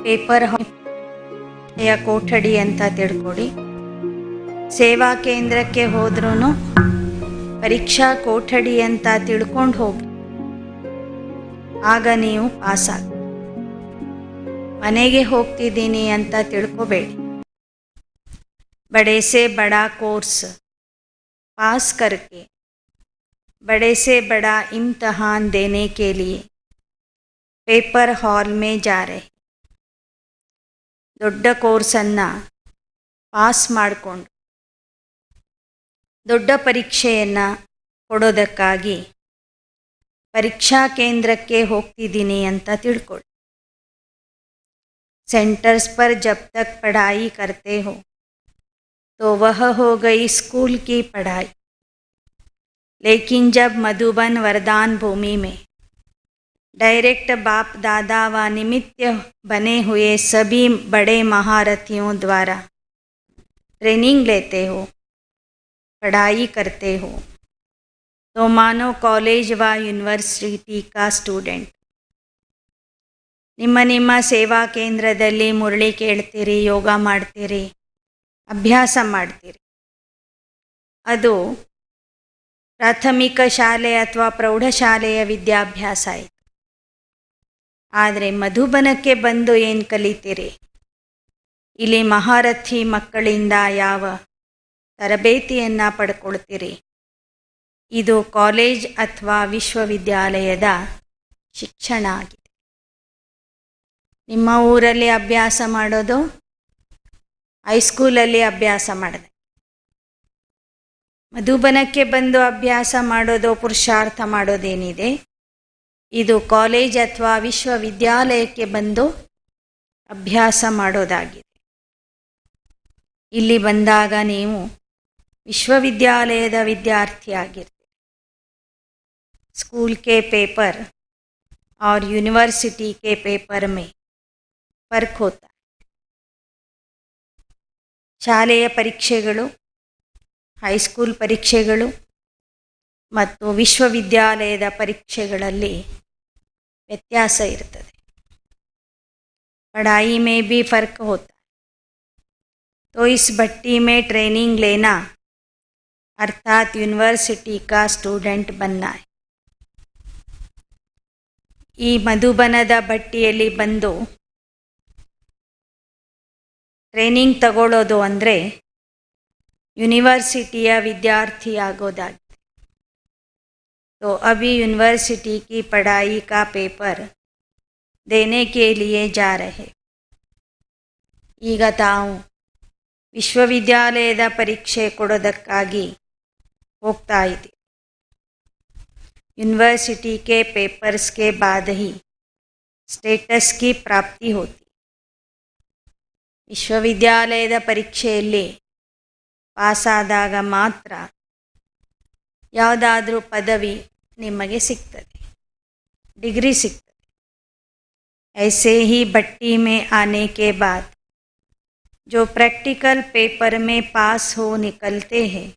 Paper ಯ ಕೊಠಡಿ ಅಂತ ತಿಳ್ಕೊಡಿ. ಸೇವಾ ಕೇಂದ್ರಕ್ಕೆ ಹೋದ್ರೂ ಪರೀಕ್ಷಾ ಕೊಠಡಿ ಅಂತ ತಿಳ್ಕೊಂಡು ಹೋಗಿ, ಆಗ ನೀವು ಪಾಸ್ ಆಗ. ಮನೆಗೆ ಹೋಗ್ತಿದ್ದೀನಿ ಅಂತ ತಿಳ್ಕೊಬೇಡಿ. बड़े से बड़ा कोर्स पास करके बड़े से बड़ा इम्तहान देने के लिए पेपर हॉल में जा रहे. ದೊಡ್ಡ ಕೋರ್ಸನ್ನು ಪಾಸ್ ಮಾಡಿಕೊಂಡು ದೊಡ್ಡ ಪರೀಕ್ಷೆಯನ್ನು ಕೊಡೋದಕ್ಕಾಗಿ ಪರೀಕ್ಷಾ ಕೇಂದ್ರಕ್ಕೆ ಹೋಗ್ತಿದ್ದೀನಿ ಅಂತ ತಿಳ್ಕೊಳ್ಳಿ. सेंटर्स पर जब तक पढ़ाई करते हो तो वह हो गई स्कूल की पढ़ाई, लेकिन जब मधुबन वरदान भूमि में डायरेक्ट बाप दादा व निमित्त बने हुए सभी बड़े महारथियों द्वारा ट्रेनिंग लेते हो, पढ़ाई करते हो, तो मानो कॉलेज व यूनिवर्सिटी का स्टूडेंट. ನಿಮ್ಮ ನಿಮ್ಮ ಸೇವಾ ಕೇಂದ್ರದಲ್ಲಿ ಮುರಳಿ ಕೇಳ್ತೀರಿ, ಯೋಗ ಮಾಡ್ತೀರಿ, ಅಭ್ಯಾಸ ಮಾಡ್ತೀರಿ. ಅದು ಪ್ರಾಥಮಿಕ ಶಾಲೆ ಅಥವಾ ಪ್ರೌಢಶಾಲೆಯ ವಿದ್ಯಾಭ್ಯಾಸ ಆಯಿತು. ಆದರೆ ಮಧುಬನಕ್ಕೆ ಬಂದು ಏನು ಕಲಿತೀರಿ? ಇಲ್ಲಿ ಮಹಾರಥಿ ಮಕ್ಕಳಿಂದ ಯಾವ ತರಬೇತಿಯನ್ನು ಪಡ್ಕೊಳ್ತೀರಿ? ಇದು ಕಾಲೇಜ್ ಅಥವಾ ವಿಶ್ವವಿದ್ಯಾಲಯದ ಶಿಕ್ಷಣ ಆಗಿದೆ. ನಿಮ್ಮ ಊರಲ್ಲಿ ಅಭ್ಯಾಸ ಮಾಡೋದು ಹೈಸ್ಕೂಲಲ್ಲಿ ಅಭ್ಯಾಸ ಮಾಡಿದೆ. ಮಧುಬನಕ್ಕೆ ಬಂದು ಅಭ್ಯಾಸ ಮಾಡೋದು, ಪುರುಷಾರ್ಥ ಮಾಡೋದೇನಿದೆ, ಇದು ಕಾಲೇಜ್ ಅಥವಾ ವಿಶ್ವವಿದ್ಯಾಲಯಕ್ಕೆ ಬಂದು ಅಭ್ಯಾಸ ಮಾಡೋದಾಗಿದೆ. ಇಲ್ಲಿ ಬಂದಾಗ ನೀವು ವಿಶ್ವವಿದ್ಯಾಲಯದ ವಿದ್ಯಾರ್ಥಿಯಾಗಿರ್ತೀರಿ. ಸ್ಕೂಲ್ के पेपर और यूनिवर्सिटी के पेपर में ಫರ್ಕ್ ಹೋತಾ. ಶಾಲೆಯ ಪರೀಕ್ಷೆಗಳು, ಹೈಸ್ಕೂಲ್ ಪರೀಕ್ಷೆಗಳು ಮತ್ತು ವಿಶ್ವವಿದ್ಯಾಲಯದ ಪರೀಕ್ಷೆಗಳಲ್ಲಿ ವ್ಯತ್ಯಾಸ ಇರ್ತದೆ. पढ़ाई में भी फ़र्क होता है. तो इस भट्टी में ट्रेनिंग लेना अर्थात यूनिवर्सिटी का स्टूडेंट बनना है. ಈ ಮಧುಬನದ ಭಟ್ಟಿಯಲ್ಲಿ ಬಂದು ಟ್ರೈನಿಂಗ್ ತಗೊಳ್ಳೋದು ಅಂದರೆ ಯೂನಿವರ್ಸಿಟಿಯ ವಿದ್ಯಾರ್ಥಿ ಆಗೋದಾಗಿದೆ. तो अभी यूनिवर्सिटी की पढ़ाई का पेपर देने के लिए जा रहे. ಈಗ ತಾವು ವಿಶ್ವವಿದ್ಯಾಲಯದ ಪರೀಕ್ಷೆ ಕೊಡೋದಕ್ಕಾಗಿ ಹೋಗ್ತಾ ಇದ್ದೀವಿ. यूनिवर्सिटी के पेपर्स के बाद ही स्टेटस की प्राप्ति होती. ವಿಶ್ವವಿದ್ಯಾಲಯದ ಪರೀಕ್ಷೆಯಲ್ಲಿ ಪಾಸಾದಾಗ ಮಾತ್ರ ಯಾವುದಾದ್ರೂ ಪದವಿ ನಿಮಗೆ ಸಿಗ್ತದೆ, ಡಿಗ್ರಿ ಸಿಗ್ತದೆ. ऐसे ही भट्टी में आने के बाद जो प्रैक्टिकल पेपर में पास हो निकलते हैं,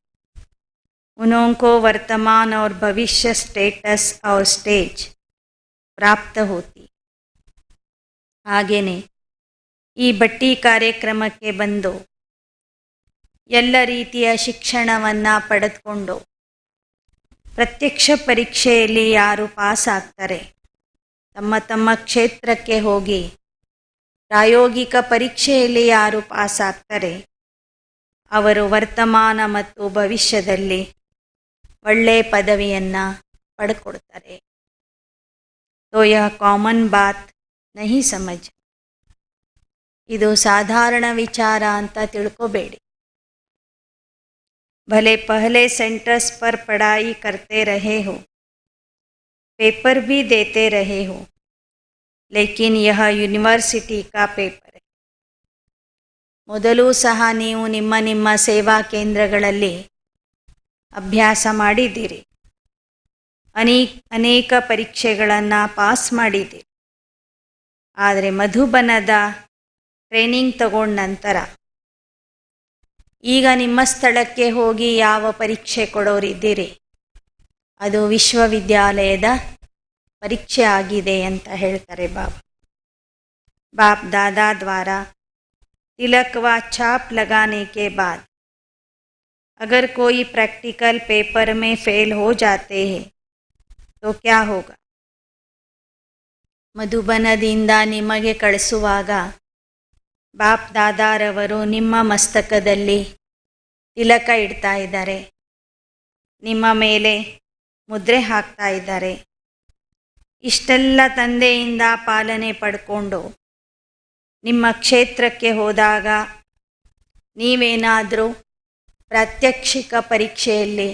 उनको वर्तमान और भविष्य स्टेटस और स्टेज प्राप्त होती. ಹಾಗೆಯೇ ಈ ಭಟ್ಟಿ ಕಾರ್ಯಕ್ರಮಕ್ಕೆ ಬಂದು ಎಲ್ಲ ರೀತಿಯ ಶಿಕ್ಷಣವನ್ನು ಪಡೆದುಕೊಂಡು ಪ್ರತ್ಯಕ್ಷ ಪರೀಕ್ಷೆಯಲ್ಲಿ ಯಾರು ಪಾಸ್ ಆಗ್ತಾರೆ, ತಮ್ಮ ತಮ್ಮ ಕ್ಷೇತ್ರಕ್ಕೆ ಹೋಗಿ ಪ್ರಾಯೋಗಿಕ ಪರೀಕ್ಷೆಯಲ್ಲಿ ಯಾರು ಪಾಸ್ ಆಗ್ತಾರೆ, ಅವರು ವರ್ತಮಾನ ಮತ್ತು ಭವಿಷ್ಯದಲ್ಲಿ ಒಳ್ಳೆಯ ಪದವಿಯನ್ನು ಪಡ್ಕೊಡ್ತಾರೆ. तो यह कॉमन बात नहीं समझ. ಇದು ಸಾಧಾರಣ ವಿಚಾರ ಅಂತ ತಿಳ್ಕೋಬೇಡಿ. भले पहले सेंटर्स पर पढ़ाई करते रहे हो, पेपर भी देते रहे हो, लेकिन यह यूनिवर्सिटी का पेपर है. ಮೊದಲು ಸಹ ನೀವು ನಿಮ್ಮ ನಿಮ್ಮ ಸೇವಾ ಕೇಂದ್ರಗಳಲ್ಲಿ ಅಭ್ಯಾಸ ಮಾಡಿದ್ದೀರಿ, ಅನೇಕ ಪರೀಕ್ಷೆಗಳನ್ನು ಪಾಸ್ ಮಾಡಿದ್ದೀರಿ. ಆದರೆ ಮಧುಬನದ ಟ್ರೈನಿಂಗ್ ತಗೊಂಡ ನಂತರ ಈಗ ನಿಮ್ಮ ಸ್ಥಳಕ್ಕೆ ಹೋಗಿ ಯಾವ ಪರೀಕ್ಷೆ ಕೊಡೋರಿದ್ದೀರಿ, ಅದು ವಿಶ್ವವಿದ್ಯಾಲಯದ ಪರೀಕ್ಷೆ ಆಗಿದೆ ಅಂತ ಹೇಳ್ತಾರೆ ಬಾಬಾ. बाप दादा द्वारा तिलक व छाप लगाने के बाद अगर कोई प्रैक्टिकल पेपर में फेल हो जाते हैं तो क्या होगा? ಮಧುಬನದಿಂದ ನಿಮಗೆ ಕಳಿಸುವಾಗ ಬಾಪ್ ದಾದಾರವರು ನಿಮ್ಮ ಮಸ್ತಕದಲ್ಲಿ ತಿಲಕ ಇಡ್ತಾ ಇದ್ದಾರೆ, ನಿಮ್ಮ ಮೇಲೆ ಮುದ್ರೆ ಹಾಕ್ತಾ ಇದ್ದಾರೆ. ಇಷ್ಟೆಲ್ಲ ತಂದೆಯಿಂದ ಪಾಲನೆ ಪಡ್ಕೊಂಡು ನಿಮ್ಮ ಕ್ಷೇತ್ರಕ್ಕೆ ಹೋದಾಗ ನೀವೇನಾದರೂ ಪ್ರಾತ್ಯಕ್ಷಿಕ ಪರೀಕ್ಷೆಯಲ್ಲಿ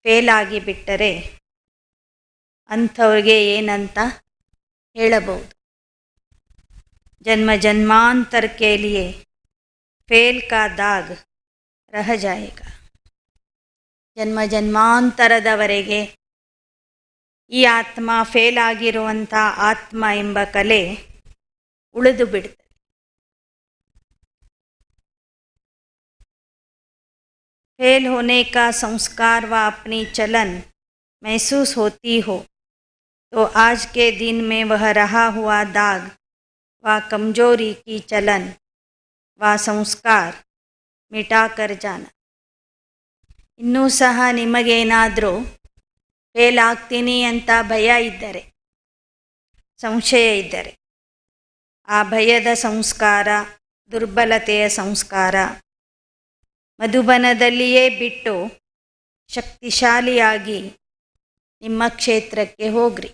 ಫೇಲ್ ಆಗಿಬಿಟ್ಟರೆ ಅಂಥವ್ರಿಗೆ ಏನಂತ ಹೇಳಬಹುದು? ಜನ್ಮ ಜನ್ಮಾಂತರ के लिए फेल का दाग रह जाएगा. ಜನ್ಮ ಜನ್ಮಾಂತರದವರೆಗೆ ಈ ಆತ್ಮ ಫೇಲ್ ಆಗಿರುವಂಥ ಆತ್ಮ ಎಂಬ ಕಲೆ ಉಳಿದು ಬಿಡ್ತದೆ. फेल होने का संस्कार व अपनी चलन महसूस होती हो तो आज के दिन में वह रहा हुआ दाग व कमजोरी की चलन व संस्कार मिटा कर जाना. ಇನ್ನೂ ಸಹ ನಿಮಗೇನಾದರೂ ಫೇಲ್ ಆಗ್ತೀನಿ ಅಂತ ಭಯ ಇದ್ದರೆ, ಸಂಶಯ ಇದ್ದರೆ, ಆ ಭಯದ ಸಂಸ್ಕಾರ, ದುರ್ಬಲತೆಯ ಸಂಸ್ಕಾರ ಮಧುಬನದಲ್ಲಿಯೇ ಬಿಟ್ಟು ಶಕ್ತಿಶಾಲಿಯಾಗಿ ನಿಮ್ಮ ಕ್ಷೇತ್ರಕ್ಕೆ ಹೋಗ್ರಿ.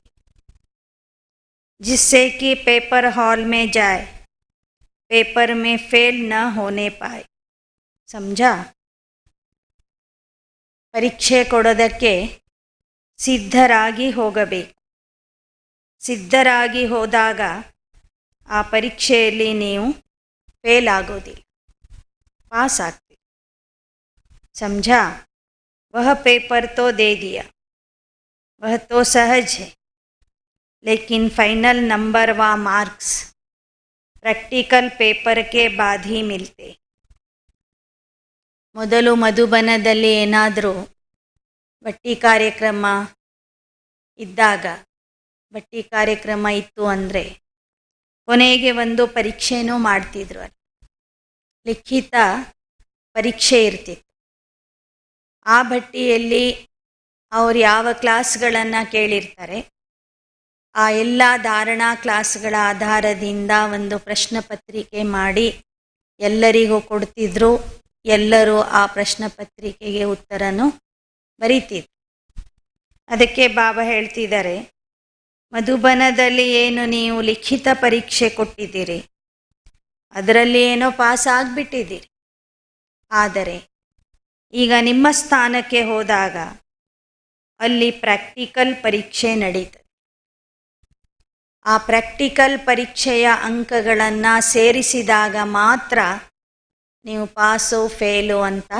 जिससे कि पेपर हॉल में जाए, पेपर में फेल न होने पाए. समझा? ಪರೀಕ್ಷೆ ಕೊಡೋದಕ್ಕೆ ಸಿದ್ಧರಾಗಿ ಹೋಗಬೇಕು. ಸಿದ್ಧರಾಗಿ ಹೋದಾಗ ಆ ಪರೀಕ್ಷೆಯಲ್ಲಿ ನೀವು ಫೇಲ್ ಆಗೋದಿಲ್ಲ, ಪಾಸ್ ಆಗ್ತೀರಿ. समझा? वह पेपर तो दे दिया, वह तो सहज है, लेकिन फाइनल नंबर व मार्क्स प्रैक्टिकल पेपर के बाद ही मिलते. ಮೊದಲು ಮಧುಬನದಲ್ಲಿ ಏನಾದರೂ ಬಟ್ಟಿ ಕಾರ್ಯಕ್ರಮ ಇದ್ದಾಗ, ಬಟ್ಟಿ ಕಾರ್ಯಕ್ರಮ ಇತ್ತು ಅಂದರೆ ಕೊನೆಗೆ ಒಂದು ಪರೀಕ್ಷೆನೂ ಮಾಡ್ತಿದ್ರು. ಅಲ್ಲಿ ಲಿಖಿತ ಪರೀಕ್ಷೆ ಇರ್ತಿತ್ತು. ಆ ಬಟ್ಟಿಯಲ್ಲಿ ಅವ್ರು ಯಾವ ಕ್ಲಾಸ್ಗಳನ್ನು ಕೇಳಿರ್ತಾರೆ ಆ ಎಲ್ಲ ಧಾರಣಾ ಕ್ಲಾಸ್ಗಳ ಆಧಾರದಿಂದ ಒಂದು ಪ್ರಶ್ನೆ ಪತ್ರಿಕೆ ಮಾಡಿ ಎಲ್ಲರಿಗೂ ಕೊಡ್ತಿದ್ರು. ಎಲ್ಲರೂ ಆ ಪ್ರಶ್ನೆ ಪತ್ರಿಕೆಗೆ ಉತ್ತರನೂ ಬರೀತಿದ್ರು. ಅದಕ್ಕೆ ಬಾಬಾ ಹೇಳ್ತಿದ್ದಾರೆ, ಮಧುಬನದಲ್ಲಿ ಏನು ನೀವು ಲಿಖಿತ ಪರೀಕ್ಷೆ ಕೊಟ್ಟಿದ್ದೀರಿ ಅದರಲ್ಲಿ ಏನೋ ಪಾಸ್ ಆಗಿಬಿಟ್ಟಿದ್ದೀರಿ. ಆದರೆ ಈಗ ನಿಮ್ಮ ಸ್ಥಾನಕ್ಕೆ ಹೋದಾಗ ಅಲ್ಲಿ ಪ್ರಾಕ್ಟಿಕಲ್ ಪರೀಕ್ಷೆ ನಡೀತದೆ. ಆ ಪ್ರಾಕ್ಟಿಕಲ್ ಪರೀಕ್ಷೆಯ ಅಂಕಗಳನ್ನು ಸೇರಿಸಿದಾಗ ಮಾತ್ರ ನೀವು ಪಾಸು ಫೇಲು ಅಂತ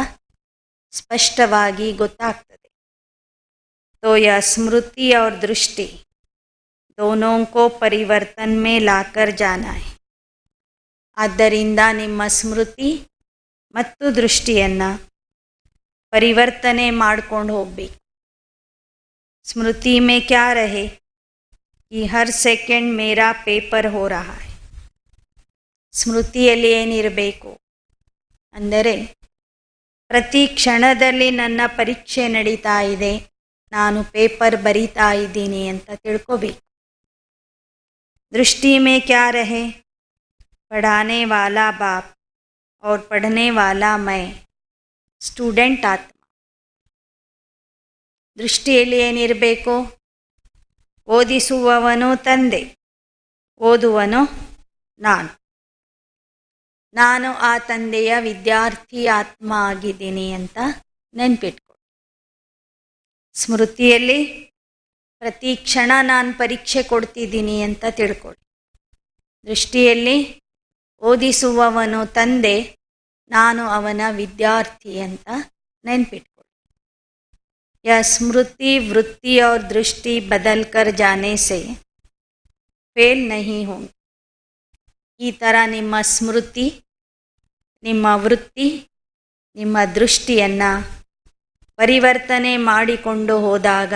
ಸ್ಪಷ್ಟವಾಗಿ ಗೊತ್ತಾಗ್ತದೆ. तो यह स्मृति और दृष्टि दोनों को परिवर्तन में लाकर जाना है. ಆದ್ದರಿಂದ ನಿಮ್ಮ ಸ್ಮೃತಿ ಮತ್ತು ದೃಷ್ಟಿಯನ್ನು ಪರಿವರ್ತನೆ ಮಾಡ್ಕೊಂಡು ಹೋಗಬೇಕು. ಸ್ಮೃತಿ में क्या रहे कि हर सेकंड मेरा पेपर हो रहा है. ಸ್ಮೃತಿಯಲ್ಲಿ ಏನಿರಬೇಕು ಅಂದರೆ ಪ್ರತಿ ಕ್ಷಣದಲ್ಲಿ ನನ್ನ ಪರೀಕ್ಷೆ ನಡೀತಾ ಇದೆ, ನಾನು ಪೇಪರ್ ಬರಿತಾ ಇದ್ದೀನಿ ಅಂತ ತಿಳ್ಕೋಬೇಕು. दृष्टि में क्या रहे, पढ़ाने वाला बाप और पढ़ने वाला मैं, ಸ್ಟೂಡೆಂಟ್ ಆತ್ಮ. ದೃಷ್ಟಿಯಲ್ಲಿ ಏನಿರಬೇಕು, ಓದಿಸುವವನು ತಂದೆ, ಓದುವನು ನಾನು. ನಾನು ಆ ತಂದೆಯ ವಿದ್ಯಾರ್ಥಿ ಆತ್ಮ ಆಗಿದ್ದೀನಿ ಅಂತ ನೆನ್ಪಿಟ್ಕೊಳ್ಳಿ. ಸ್ಮೃತಿಯಲ್ಲಿ ಪ್ರತಿ ಕ್ಷಣ ನಾನು ಪರೀಕ್ಷೆ ಕೊಡ್ತಿದ್ದೀನಿ ಅಂತ ತಿಳ್ಕೊಳ್ಳಿ. ದೃಷ್ಟಿಯಲ್ಲಿ ಓದಿಸುವವನು ತಂದೆ, ನಾನು ಅವನ ವಿದ್ಯಾರ್ಥಿ ಅಂತ ನೆನ್ಪಿಟ್ಕೊಳ್ಳಿ. यह स्मृति वृत्ति और दृष्टि बदल कर जाने से फेल नहीं होंगे. ಈ ಥರ ನಿಮ್ಮ ಸ್ಮೃತಿ, ನಿಮ್ಮ ವೃತ್ತಿ, ನಿಮ್ಮ ದೃಷ್ಟಿಯನ್ನು ಪರಿವರ್ತನೆ ಮಾಡಿಕೊಂಡು ಹೋದಾಗ,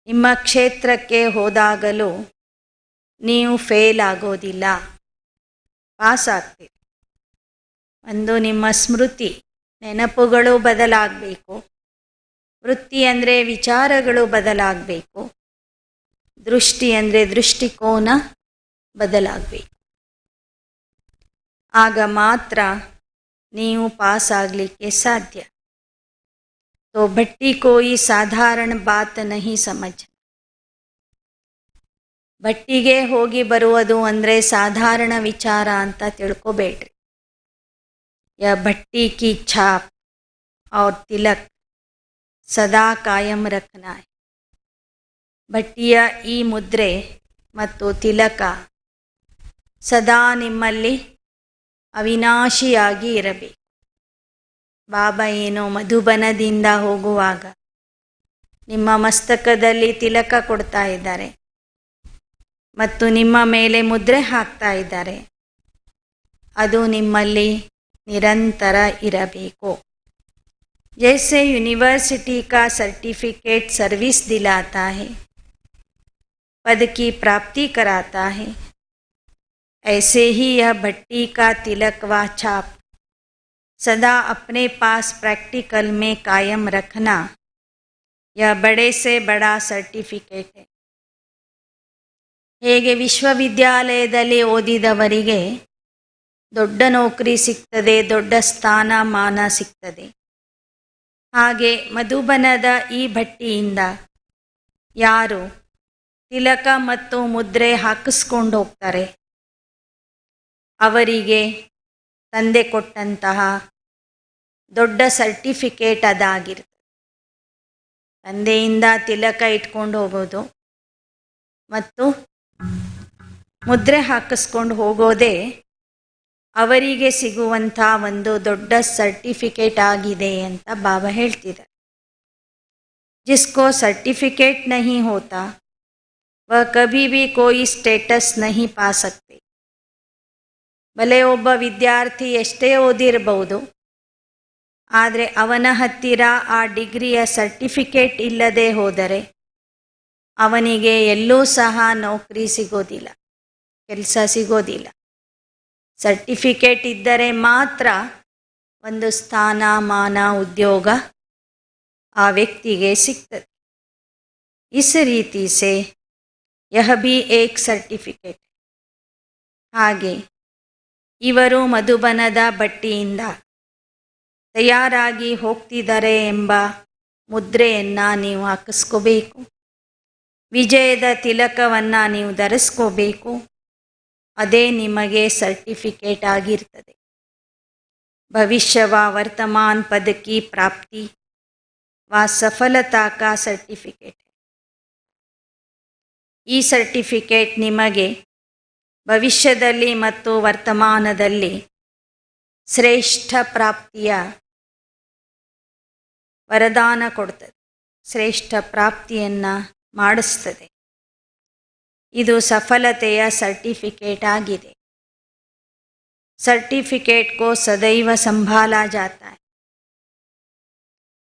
ನಿಮ್ಮ ಕ್ಷೇತ್ರಕ್ಕೆ ಹೋದಾಗಲೂ ನೀವು ಫೇಲ್ ಆಗೋದಿಲ್ಲ, ಪಾಸ್ ಆಗ್ತೀರಿ. ಒಂದು ನಿಮ್ಮ ಸ್ಮೃತಿ, ನೆನಪುಗಳು ಬದಲಾಗಬೇಕು. ವೃತ್ತಿ ಅಂದರೆ ವಿಚಾರಗಳು ಬದಲಾಗಬೇಕು. ದೃಷ್ಟಿ ಅಂದರೆ ದೃಷ್ಟಿಕೋನ ಬದಲಾಗಬೇಕು. ಆಗ ಮಾತ್ರ ನೀವು ಪಾಸ್ ಆಗಲಿಕ್ಕೆ ಸಾಧ್ಯ. तो भट्टी कोई साधारण बात नहीं समझ. ಭಟ್ಟಿಗೆ ಹೋಗಿ ಬರುವುದು ಅಂದರೆ ಸಾಧಾರಣ ವಿಚಾರ ಅಂತ ತಿಳ್ಕೊಬೇಡ್ರಿ. ಯ ಭಟ್ಟಿ ಕಿ ಛಾಪ್ और ತಿಲಕ್ ಸದಾ ಕಾಯಂ ರಖನಾ ಹೈ. ಭಟ್ಟಿಯ ಈ ಮುದ್ರೆ ಮತ್ತು ತಿಲಕ ಸದಾ ನಿಮ್ಮಲ್ಲಿ ಅವಿನಾಶಿಯಾಗಿ ಇರಬೇಕು. ಬಾಬಾ ಏನೋ ಮಧುಬನದಿಂದ ಹೋಗುವಾಗ ನಿಮ್ಮ ಮಸ್ತಕದಲ್ಲಿ ತಿಲಕ ಕೊಡ್ತಾ ಇದ್ದಾರೆ ಮತ್ತು ನಿಮ್ಮ ಮೇಲೆ ಮುದ್ರೆ ಹಾಕ್ತಾ ಇದ್ದಾರೆ. ಅದು ನಿಮ್ಮಲ್ಲಿ ನಿರಂತರ ಇರಬೇಕು. जैसे यूनिवर्सिटी का सर्टिफिकेट सर्विस दिलाता है, पद की प्राप्ति कराता है, ऐसे ही यह भट्टी का तिलक व छाप सदा अपने पास प्रैक्टिकल में कायम रखना, यह बड़े से बड़ा सर्टिफिकेट है. ಹೇಗೆ ವಿಶ್ವವಿದ್ಯಾಲಯದಲ್ಲಿ ಓದಿದವರಿಗೆ ದೊಡ್ಡ ನೌಕರಿ ಸಿಗ್ತದೆ, ದೊಡ್ಡ ಸ್ಥಾನಮಾನ ಸಿಗ್ತದೆ, ಹಾಗೆ ಮಧುಬನದ ಈ ಭಟ್ಟಿಯಿಂದ ಯಾರು ತಿಲಕ ಮತ್ತು ಮುದ್ರೆ ಹಾಕಿಸ್ಕೊಂಡು ಹೋಗ್ತಾರೆ ಅವರಿಗೆ ತಂದೆ ಕೊಟ್ಟಂತಹ ದೊಡ್ಡ ಸರ್ಟಿಫಿಕೇಟ್ ಅದಾಗಿರ್ತದೆ. ತಂದೆಯಿಂದ ತಿಲಕ ಇಟ್ಕೊಂಡು ಹೋಗೋದು ಮತ್ತು ಮುದ್ರೆ ಹಾಕಿಸ್ಕೊಂಡು ಹೋಗೋದೇ ಅವರಿಗೆ ಸಿಗುವಂಥ ಒಂದು ದೊಡ್ಡ ಸರ್ಟಿಫಿಕೇಟ್ ಆಗಿದೆ ಅಂತ ಬಾಬಾ ಹೇಳ್ತಿದ್ದಾರೆ. जिसको सर्टिफिकेट नहीं होता वह कभी भी कोई ಸ್ಟೇಟಸ್ नहीं पा सकते. ಭಲೆ ಒಬ್ಬ ವಿದ್ಯಾರ್ಥಿ ಎಷ್ಟೇ ಓದಿರಬಹುದು, ಆದರೆ ಅವನ ಹತ್ತಿರ ಆ ಡಿಗ್ರಿಯ ಸರ್ಟಿಫಿಕೇಟ್ ಇಲ್ಲದೆ ಹೋದರೆ ಅವನಿಗೆ ಎಲ್ಲೂ ಸಹ ನೌಕರಿ ಸಿಗೋದಿಲ್ಲ, ಕೆಲಸ ಸಿಗೋದಿಲ್ಲ. ಸರ್ಟಿಫಿಕೇಟ್ ಇದ್ದರೆ ಮಾತ್ರ ಒಂದು ಸ್ಥಾನಮಾನ ಉದ್ಯೋಗ ಆ ವ್ಯಕ್ತಿಗೆ ಸಿಗ್ತದೆ. इस रीति से यह भी एक ಸರ್ಟಿಫಿಕೇಟ್. ಹಾಗೆ ಇವರು ಮಧುಬನದ ಭಟ್ಟಿಯಿಂದ ತಯಾರಾಗಿ ಹೋಗ್ತಿದ್ದಾರೆ ಎಂಬ ಮುದ್ರೆಯನ್ನು ನೀವು ಹಾಕಿಸ್ಕೋಬೇಕು. ವಿಜಯದ ತಿಲಕವನ್ನು ನೀವು ಧರಿಸ್ಕೋಬೇಕು. ಅದೇ ನಿಮಗೆ ಸರ್ಟಿಫಿಕೇಟ್ ಆಗಿರ್ತದೆ. ಭವಿಷ್ಯ ವ ವರ್ತಮಾನ ಪದ ಕಿ ಪ್ರಾಪ್ತಿ ವ ಸಫಲತಾ ಕಾ ಸರ್ಟಿಫಿಕೇಟ್. ಈ ಸರ್ಟಿಫಿಕೇಟ್ ನಿಮಗೆ ಭವಿಷ್ಯದಲ್ಲಿ ಮತ್ತು ವರ್ತಮಾನದಲ್ಲಿ ಶ್ರೇಷ್ಠ ಪ್ರಾಪ್ತಿಯ ವರದಾನ ಕೊಡ್ತದೆ, ಶ್ರೇಷ್ಠ ಪ್ರಾಪ್ತಿಯನ್ನು ಮಾಡಿಸ್ತದೆ. ಇದು ಸಫಲತೆಯ ಸರ್ಟಿಫಿಕೇಟ್ ಆಗಿದೆ. ಸರ್ಟಿಫಿಕೇಟ್ ಕೋ ಸದೈವ ಸಂಭಾಲ ಜಾತಾ ಹೈ.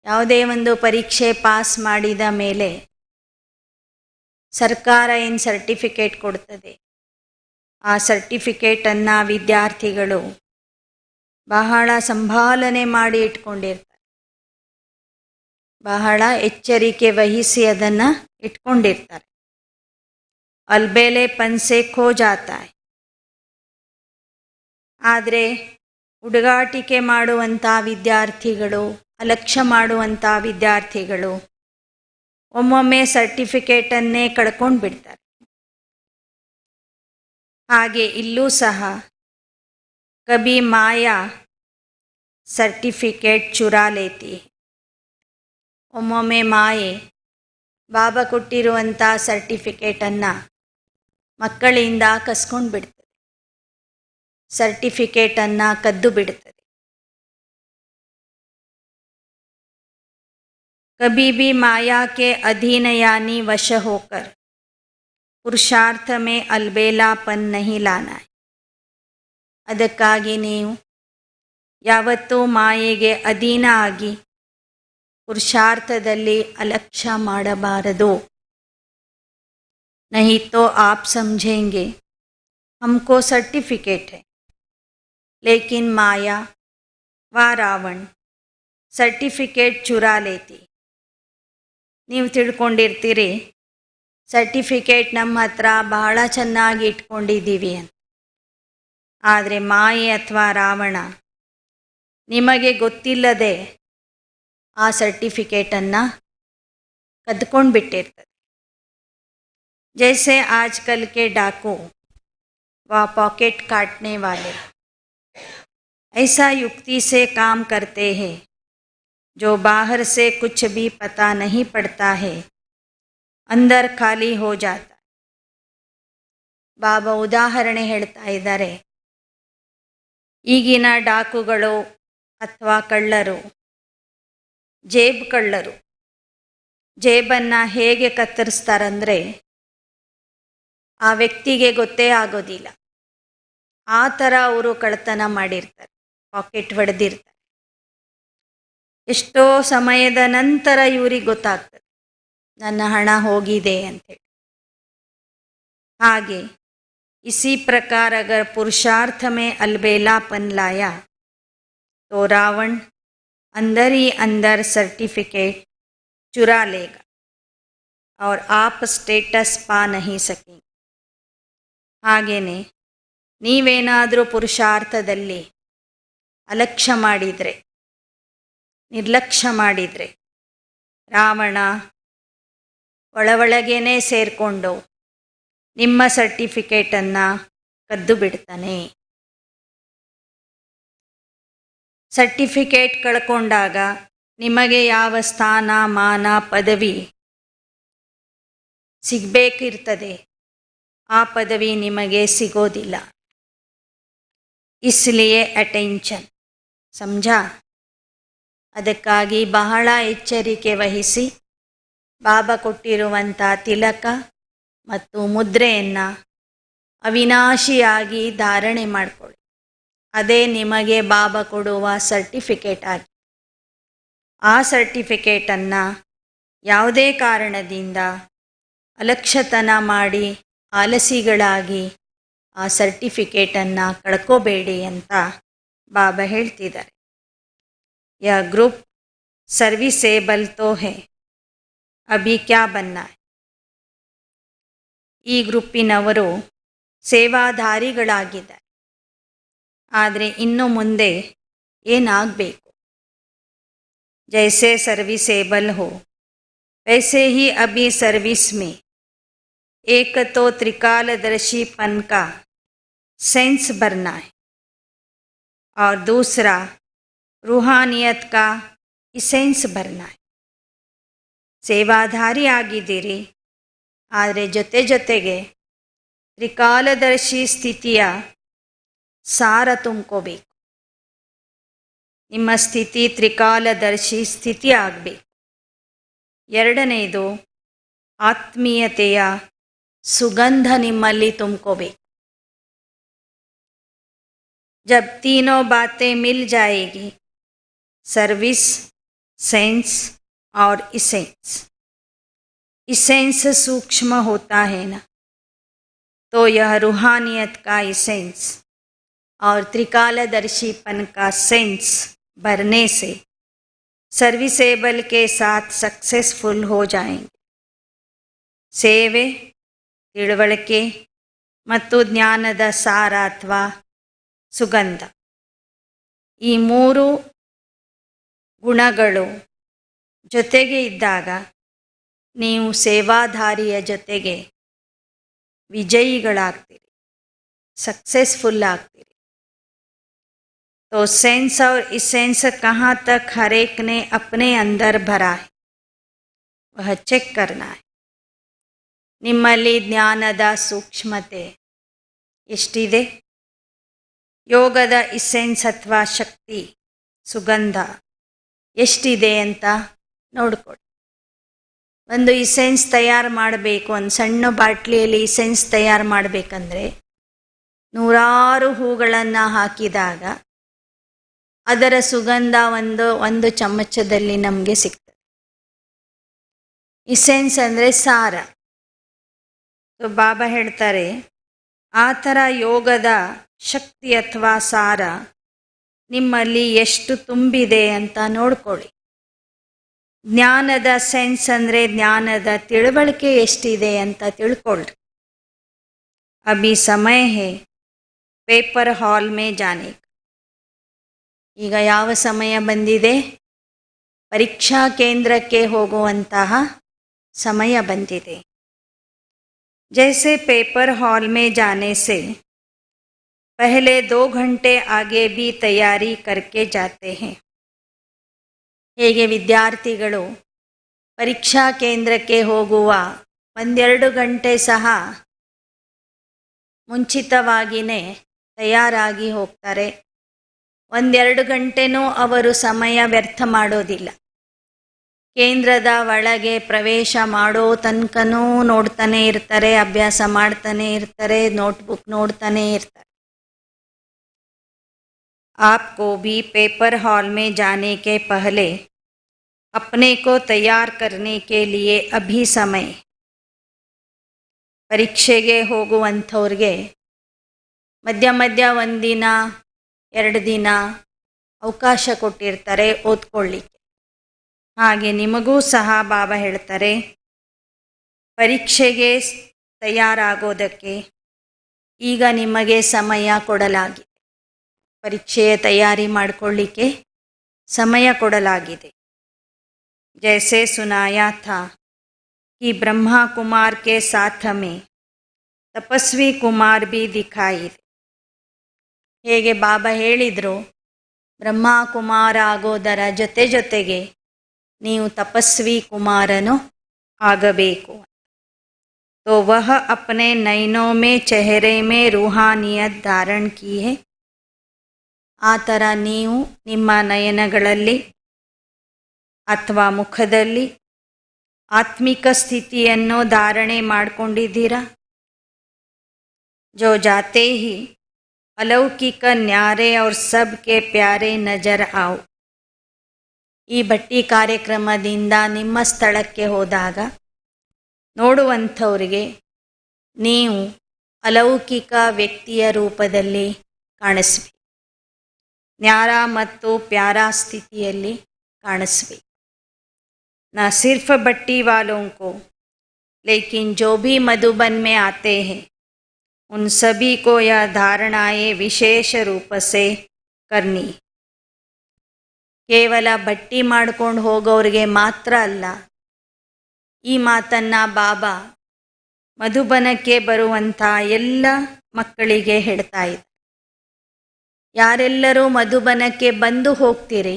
ಯಾವುದೇ ಒಂದು ಪರೀಕ್ಷೆ ಪಾಸ್ ಮಾಡಿದ ಮೇಲೆ ಸರ್ಕಾರ ಏನು ಸರ್ಟಿಫಿಕೇಟ್ ಕೊಡ್ತದೆ, ಆ ಸರ್ಟಿಫಿಕೇಟನ್ನು ವಿದ್ಯಾರ್ಥಿಗಳು ಬಹಳ ಸಂಭಾಲನೆ ಮಾಡಿ ಇಟ್ಕೊಂಡಿರ್ತಾರೆ. ಬಹಳ ಎಚ್ಚರಿಕೆ ವಹಿಸಿ ಅದನ್ನು ಇಟ್ಕೊಂಡಿರ್ತಾರೆ. ಅಲ್ಬೇಲೆಪನ್ ಸೆ ಖೋ ಜಾತಾ ಹೈ. ಆದರೆ ಹುಡುಗಾಟಿಕೆ ಮಾಡುವಂಥ ವಿದ್ಯಾರ್ಥಿಗಳು, ಅಲಕ್ಷ್ಯ ಮಾಡುವಂಥ ವಿದ್ಯಾರ್ಥಿಗಳು ಒಮ್ಮೊಮ್ಮೆ ಸರ್ಟಿಫಿಕೇಟನ್ನೇ ಕಳ್ಕೊಂಡು ಬಿಡ್ತಾರೆ. ಹಾಗೆ ಇಲ್ಲೂ ಸಹ ಕಬಿ ಮಾಯಾ ಸರ್ಟಿಫಿಕೇಟ್ ಚುರಾ ಲೇತಿ. ಒಮ್ಮೊಮ್ಮೆ ಮಾಯೆ ಬಾಬಾ ಕೊಟ್ಟಿರುವಂಥ ಸರ್ಟಿಫಿಕೇಟನ್ನು ಮಕ್ಕಳಿಂದ ಕಸ್ಕೊಂಡು ಬಿಡ್ತದೆ, ಸರ್ಟಿಫಿಕೇಟನ್ನು ಕದ್ದು ಬಿಡ್ತದೆ. कभी भी माया के अधीन यानी वश होकर पुरुषार्थ में अलबेलापन नहीं लाना है. ಅದಕ್ಕಾಗಿ ನೀವು ಯಾವತ್ತೂ ಮಾಯೆಗೆ ಅಧೀನ ಆಗಿ ಪುರುಷಾರ್ಥದಲ್ಲಿ ಅಲಕ್ಷ್ಯ ಮಾಡಬಾರದು. नहीं तो आप समझेंगे हमको सर्टिफिकेट है, लेकिन माया व ರಾವಣ ಸರ್ಟಿಫಿಕೇಟ್ ಚುರಾ ಲೇತಿ. ನೀವು ತಿಳ್ಕೊಂಡಿರ್ತೀರಿ ಸರ್ಟಿಫಿಕೇಟ್ ನಮ್ಮ ಹತ್ರ ಬಹಳ ಚೆನ್ನಾಗಿ ಇಟ್ಕೊಂಡಿದ್ದೀವಿ ಅಂತ. ಆದರೆ ಮಾಯೆ ಅಥವಾ ರಾವಣ ನಿಮಗೆ ಗೊತ್ತಿಲ್ಲದೆ ಆ ಸರ್ಟಿಫಿಕೇಟನ್ನು ಕದ್ಕೊಂಡು ಬಿಟ್ಟಿರ್ತದೆ. जैसे आजकल के डाकू व पॉकेट काटने वाले ऐसा युक्ति से काम करते हैं जो बाहर से कुछ भी पता नहीं पड़ता है, अंदर खाली हो जाता है. ಬಾಬಾ ಉದಾಹರಣೆ ಹೇಳ್ತಾ ಇದ್ದಾರೆ. ಈಗಿನ ಡಾಕುಗಳು ಅಥವಾ ಕಳ್ಳರು, ಕಳ್ಳರು ಜೇಬನ್ನು ಹೇಗೆ ಕತ್ತರಿಸ್ತಾರಂದರೆ ಆ ವ್ಯಕ್ತಿಗೆ ಗೊತ್ತೇ ಆಗೋದಿಲ್ಲ. ಆ ಥರ ಅವರು ಕಳ್ಳತನ ಮಾಡಿರ್ತಾರೆ, ಪಾಕೆಟ್ ಹೊಡೆದಿರ್ತಾರೆ. ಎಷ್ಟೋ ಸಮಯದ ನಂತರ ಇವ್ರಿಗೆ ಗೊತ್ತಾಗ್ತದೆ ನನ್ನ ಹಣ ಹೋಗಿದೆ ಅಂಥೇಳಿ. ಹಾಗೆ इसी प्रकार अगर पुरुषार्थ में अलबेलापन लाया तो रावण अंदर ही अंदर सर्टिफिकेट चुरा लेगा और आप स्टेटस पा नहीं सकेंगे. ಹಾಗೆಯೇ ನೀವೇನಾದರೂ ಪುರುಷಾರ್ಥದಲ್ಲಿ ಅಲಕ್ಷ್ಯ ಮಾಡಿದರೆ, ನಿರ್ಲಕ್ಷ್ಯ ಮಾಡಿದರೆ, ರಾವಣ ಒಳಗೇನೆ ಸೇರಿಕೊಂಡು ನಿಮ್ಮ ಸರ್ಟಿಫಿಕೇಟನ್ನು ಕದ್ದು ಬಿಡ್ತಾನೆ. ಸರ್ಟಿಫಿಕೇಟ್ ಕಳ್ಕೊಂಡಾಗ ನಿಮಗೆ ಯಾವ ಸ್ಥಾನ ಮಾನ ಪದವಿ ಸಿಗಬೇಕಿರ್ತದೆ ಆ ಪದವಿ ನಿಮಗೆ ಸಿಗೋದಿಲ್ಲ. ಇಸ್ಲಿಯೇ ಅಟೆನ್ಷನ್ ಸಮझा. ಅದಕ್ಕಾಗಿ ಬಹಳ ಎಚ್ಚರಿಕೆ ವಹಿಸಿ ಬಾಬಾ ಕೊಟ್ಟಿರುವಂಥ ತಿಲಕ ಮತ್ತು ಮುದ್ರೆಯನ್ನು ಅವಿನಾಶಿಯಾಗಿ ಧಾರಣೆ ಮಾಡಿಕೊಳ್ಳಿ. ಅದೇ ನಿಮಗೆ ಬಾಬಾ ಕೊಡುವ ಸರ್ಟಿಫಿಕೇಟ್ ಆಗಿ. ಆ ಸರ್ಟಿಫಿಕೇಟನ್ನು ಯಾವುದೇ ಕಾರಣದಿಂದ ಅಲಕ್ಷ್ಯತನ ಮಾಡಿ ಆಲಸಿಗಳಾಗಿ ಆ ಸರ್ಟಿಫಿಕೇಟನ್ನು ಕಳ್ಕೋಬೇಡಿ ಅಂತ ಬಾಬಾ ಹೇಳ್ತಿದ್ದಾರೆ. ಯಾ ಗ್ರೂಪ್ ಸರ್ವಿಸೇಬಲ್ ತೋ ಹೈ, ಅಭಿ ಕ್ಯಾ ಬನ್ನ ಹೈ. ಈ ಗ್ರೂಪಿನವರು ಸೇವಾಧಾರಿಗಳಾಗಿದ್ದಾರೆ, ಆದರೆ ಇನ್ನು ಮುಂದೆ ಏನಾಗಬೇಕು? जैसे सर्विसेबल हो वैसे ही अभी सर्विस में एक तो त्रिकालदर्शीपन का सेंस भरना है और दूसरा रूहानियत का इसेंस भरना है. ಸೇವಾಧಾರಿ ಆಗಿದ್ದೀರಿ, ಆದರೆ ಜೊತೆಗೆ ತ್ರಿಕಾಲದರ್ಶಿ ಸ್ಥಿತಿಯ ಸಾರ ತುಂಬ್ಕೋಬೇಕು. ನಿಮ್ಮ ಸ್ಥಿತಿ ತ್ರಿಕಾಲದರ್ಶಿ ಸ್ಥಿತಿ ಆಗಬೇಕು. ಎರಡನೆಯದು ಆತ್ಮೀಯತೆಯ ಸುಗಂಧ ನಿಮ್ಮಲ್ಲಿ ತುಂಬ್ಕೋಬೇಕು. जब तीनों बातें मिल जाएगी, सर्विस, सेंस और इसेंस. इसेंस सूक्ष्म होता है ना, तो यह रूहानियत का इसेंस और त्रिकालदर्शीपन का सेंस भरने से सर्विसेबल के साथ सक्सेसफुल हो जाएंगे. ಸೇವೆ, ತಿಳುವಳಿಕೆ ಮತ್ತು ಜ್ಞಾನದ ಸಾರ ಅಥವಾ ಸುಗಂಧ, ಈ ಮೂರು ಗುಣಗಳು ಜೊತೆಗೆ ಇದ್ದಾಗ ನೀವು ಸೇವಾಧಾರಿಯ ಜೊತೆಗೆ ವಿಜಯಿಗಳಾಗ್ತೀರಿ, सक्सेसफुल ಆಗ್ತೀರಿ. तो सेंस और इसेंस कहाँ तक हर एक ने अपने अंदर भरा है, वह चेक करना है. ನಿಮ್ಮಲ್ಲಿ ಜ್ಞಾನದ ಸೂಕ್ಷ್ಮತೆ ಎಷ್ಟಿದೆ, ಯೋಗದ ಇಸೆನ್ಸ್ ಅಥವಾ ಶಕ್ತಿ ಸುಗಂಧ ಎಷ್ಟಿದೆ ಅಂತ ನೋಡ್ಕೊಳ್ಳಿ. ಒಂದು ಇಸೆನ್ಸ್ ತಯಾರು ಮಾಡಬೇಕು, ಒಂದು ಸಣ್ಣ ಬಾಟ್ಲಿಯಲ್ಲಿ ಇಸೆನ್ಸ್ ತಯಾರು ಮಾಡಬೇಕಂದ್ರೆ 100 ಹೂಗಳನ್ನು ಹಾಕಿದಾಗ ಅದರ ಸುಗಂಧ ಒಂದು ಚಮಚದಲ್ಲಿ ನಮಗೆ ಸಿಗ್ತದೆ. ಇಸೆನ್ಸ್ ಅಂದರೆ ಸಾರ. ಬಾಬಾ ಹೇಳ್ತಾರೆ, ಆ ಥರ ಯೋಗದ ಶಕ್ತಿ ಅಥವಾ ಸಾರ ನಿಮ್ಮಲ್ಲಿ ಎಷ್ಟು ತುಂಬಿದೆ ಅಂತ ನೋಡ್ಕೊಳ್ಳಿ. ಜ್ಞಾನದ ಸೆನ್ಸ್ ಅಂದರೆ ಜ್ಞಾನದ ತಿಳುವಳಿಕೆ ಎಷ್ಟಿದೆ ಅಂತ ತಿಳ್ಕೊಳ್ಳಿ. ಅಭಿ ಸಮಯ ಹೇ ಪೇಪರ್ ಹಾಲ್ ಮೇ ಜಾನೆ. ಈಗ ಯಾವ ಸಮಯ ಬಂದಿದೆ? ಪರೀಕ್ಷಾ ಕೇಂದ್ರಕ್ಕೆ ಹೋಗುವಂತಹ ಸಮಯ ಬಂದಿದೆ. जैसे पेपर हॉल में जाने से पहले 2 घंटे आगे भी तैयारी करके जाते हैं. ಹೇಗೆ ವಿದ್ಯಾರ್ಥಿಗಳು ಪರೀಕ್ಷಾ ಕೇಂದ್ರಕ್ಕೆ ಹೋಗುವ 1-2 ಗಂಟೆ ಸಹ ಮುಂಚಿತವಾಗಿಯೇ ತಯಾರಾಗಿ ಹೋಗ್ತಾರೆ. 1-2 ಗಂಟೆನೂ ಅವರು ಸಮಯ ವ್ಯರ್ಥ ಮಾಡೋದಿಲ್ಲ. ಕೇಂದ್ರದ ಒಳಗೆ ಪ್ರವೇಶ ಮಾಡೋ ತನಕನೂ ನೋಡ್ತಾನೆ ಇರ್ತಾರೆ, ಅಭ್ಯಾಸ ಮಾಡ್ತಾನೆ ಇರ್ತಾರೆ, ನೋಟ್ಬುಕ್ ನೋಡ್ತಾನೆ ಇರ್ತಾರೆ. आपको भी पेपर हॉल में जाने के पहले अपने को तैयार करने के लिए अभी समय. ಪರೀಕ್ಷೆಗೆ ಹೋಗುವಂಥವ್ರಿಗೆ ಮಧ್ಯ ಮಧ್ಯ 1 ದಿನ 2 ದಿನ ಅವಕಾಶ ಕೊಟ್ಟಿರ್ತಾರೆ ಓದ್ಕೊಳ್ಳಿಕ್ಕೆ. ಹಾಗೆ ನಿಮಗೂ ಸಹ ಬಾಬಾ ಹೇಳ್ತಾರೆ, ಪರೀಕ್ಷೆಗೆ ತಯಾರಾಗೋದಕ್ಕೆ ಈಗ ನಿಮಗೆ ಸಮಯ ಕೊಡಲಾಗಿದೆ. ಪರೀಕ್ಷೆಯ ತಯಾರಿ ಮಾಡಿಕೊಳ್ಳಿಕ್ಕೆ ಸಮಯ ಕೊಡಲಾಗಿದೆ. ಜೈಸೆ ಸುನಾಯಾ ಥಾ कि ब्रह्मा कुमार के साथ में ತಪಸ್ವಿ ಕುಮಾರ್ ಬಿ ದಿಖಾಯಿ. ಹೇಗೆ ಬಾಬಾ ಹೇಳಿದರು, ಬ್ರಹ್ಮ ಕುಮಾರ ಆಗೋದರ ಜೊತೆಗೆ ನೀವು ತಪಸ್ವಿ ಕುಮಾರನು ಆಗಬೇಕು. तो वह अपने नैनों में चेहरे में रूहानियत धारण की है. ಆ ಥರ ನೀವು ನಿಮ್ಮ ನಯನಗಳಲ್ಲಿ ಅಥವಾ ಮುಖದಲ್ಲಿ ಆತ್ಮಿಕ ಸ್ಥಿತಿಯನ್ನು ಧಾರಣೆ ಮಾಡಿಕೊಂಡಿದ್ದೀರಾ. जो जाते ही अलौकिक न्यारे और सबके प्यारे नजर आओ. ಈ ಭಟ್ಟಿ ಕಾರ್ಯಕ್ರಮದಿಂದ ನಿಮ್ಮ ಸ್ಥಳಕ್ಕೆ ಹೋದಾಗ ನೋಡುವಂಥವರಿಗೆ ನೀವು ಅಲೌಕಿಕ ವ್ಯಕ್ತಿಯ ರೂಪದಲ್ಲಿ ಕಾಣಿಸ್ಬೇಕು. ನ್ಯಾರ ಮತ್ತು ಪ್ಯಾರಾ ಸ್ಥಿತಿಯಲ್ಲಿ ಕಾಣಿಸ್ಬೇಕು. न सिर्फ भट्टी वालों को लेकिन जो भी मधुबन में आते हैं उन सभी को यह धारणाएं विशेष रूप से करनी. ಕೇವಲ ಭಟ್ಟಿ ಮಾಡ್ಕೊಂಡು ಹೋಗೋರಿಗೆ ಮಾತ್ರ ಅಲ್ಲ, ಈ ಮಾತನ್ನು ಬಾಬಾ ಮಧುಬನಕ್ಕೆ ಬರುವಂಥ ಎಲ್ಲ ಮಕ್ಕಳಿಗೆ ಹೇಳ್ತಾ ಇದ್ದಾರೆ. ಯಾರೆಲ್ಲರೂ ಮಧುಬನಕ್ಕೆ ಬಂದು ಹೋಗ್ತೀರಿ,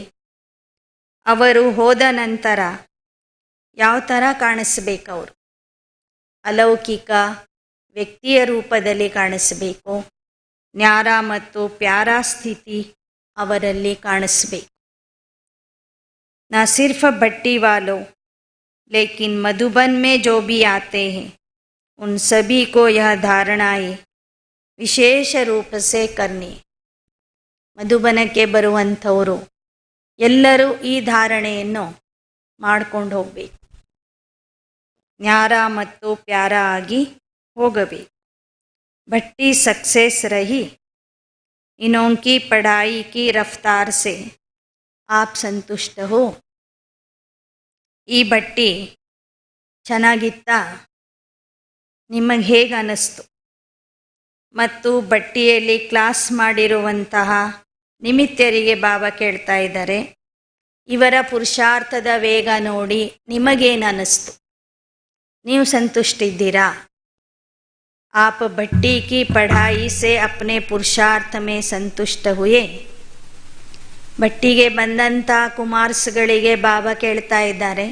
ಅವರು ಹೋದ ನಂತರ ಯಾವ ಥರ ಕಾಣಿಸ್ಬೇಕು? ಅವರು ಅಲೌಕಿಕ ವ್ಯಕ್ತಿಯ ರೂಪದಲ್ಲಿ ಕಾಣಿಸ್ಬೇಕು. ನ್ಯಾರ ಮತ್ತು ಪ್ಯಾರಾ ಸ್ಥಿತಿ ಅವರಲ್ಲಿ ಕಾಣಿಸ್ಬೇಕು. न सिर्फ भट्टी वालों लेकिन मधुबन में जो भी आते हैं उन सभी को यह धारणाएं विशेष रूप से करनी. ಮಧುಬನಕ್ಕೆ ಬರುವಂಥವರು ಎಲ್ಲರೂ ಈ ಧಾರಣೆಯನ್ನು ಮಾಡ್ಕೊಂಡು ಹೋಗಬೇಕು. ನ್ಯಾರ ಮತ್ತು ಪ್ಯಾರಾ ಆಗಿ ಹೋಗಬೇಕು. ಭಟ್ಟಿ सक्सेस रही इनों की पढ़ाई की रफ्तार से आप संतुष्ट हो. ಈ ಭಟ್ಟಿ ಚೆನ್ನಾಗಿತ್ತಾ? ನಿಮಗೆ ಹೇಗೆ ಅನ್ನಿಸ್ತು? ಮತ್ತು ಭಟ್ಟಿಯಲ್ಲಿ ಕ್ಲಾಸ್ ಮಾಡಿರುವಂತಹ ನಿಮಿತ್ತರಿಗೆ ಬಾಬಾ ಕೇಳ್ತಾ ಇದ್ದಾರೆ, ಇವರ ಪುರುಷಾರ್ಥದ ವೇಗ ನೋಡಿ ನಿಮಗೇನು ಅನ್ನಿಸ್ತು? ನೀವು ಸಂತುಷ್ಟಿದ್ದೀರಾ? आप भट्टी की पढ़ाई से अपने पुरुषार्थ में संतुष्ट हुए. ಭಟ್ಟಿಗೆ ಬಂದಂಥ ಕುಮಾರ್ಸ್ಗಳಿಗೆ ಬಾಬಾ ಕೇಳ್ತಾ ಇದ್ದಾರೆ,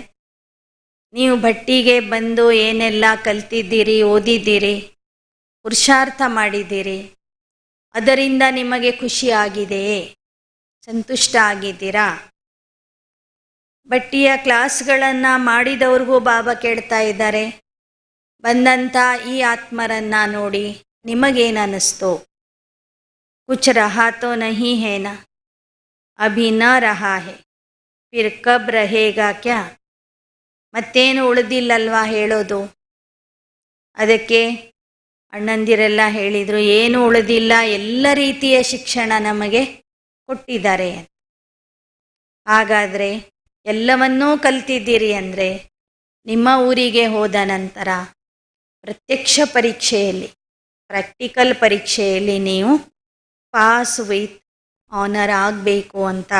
ನೀವು ಭಟ್ಟಿಗೆ ಬಂದು ಏನೆಲ್ಲ ಕಲ್ತಿದ್ದೀರಿ, ಓದಿದ್ದೀರಿ, ಪುರುಷಾರ್ಥ ಮಾಡಿದ್ದೀರಿ, ಅದರಿಂದ ನಿಮಗೆ ಖುಷಿ ಆಗಿದೆಯೇ? ಸಂತುಷ್ಟ ಆಗಿದ್ದೀರಾ? ಭಟ್ಟಿಯ ಕ್ಲಾಸ್ಗಳನ್ನು ಮಾಡಿದವ್ರಿಗೂ ಬಾಬಾ ಕೇಳ್ತಾ ಇದ್ದಾರೆ, ಬಂದಂಥ ಈ ಆತ್ಮರನ್ನು ನೋಡಿ ನಿಮಗೇನು ಅನ್ನಿಸ್ತು? ಕುಚ್ ರಹಾ ತೋ ನಹೀ ಹೇನಾ? ಅಭಿ ನ ರಹಾ ಹೇ, ಫಿರ್ ಕಬ್ ರಹೇಗಾ ಕ್ಯಾ? ಮತ್ತೇನು ಉಳಿದಿಲ್ಲಲ್ವಾ ಹೇಳೋದು? ಅದಕ್ಕೆ ಅಣ್ಣಂದಿರೆಲ್ಲ ಹೇಳಿದರು, ಏನೂ ಉಳಿದಿಲ್ಲ, ಎಲ್ಲ ರೀತಿಯ ಶಿಕ್ಷಣ ನಮಗೆ ಕೊಟ್ಟಿದ್ದಾರೆ. ಹಾಗಾದರೆ ಎಲ್ಲವನ್ನೂ ಕಲ್ತಿದ್ದೀರಿ ಅಂದರೆ ನಿಮ್ಮ ಊರಿಗೆ ಹೋದ ನಂತರ ಪ್ರತ್ಯಕ್ಷ ಪರೀಕ್ಷೆಯಲ್ಲಿ, ಪ್ರಾಕ್ಟಿಕಲ್ ಪರೀಕ್ಷೆಯಲ್ಲಿ ನೀವು ಪಾಸ್ ವಿತ್ ಆನರ್ ಆಗಬೇಕು ಅಂತ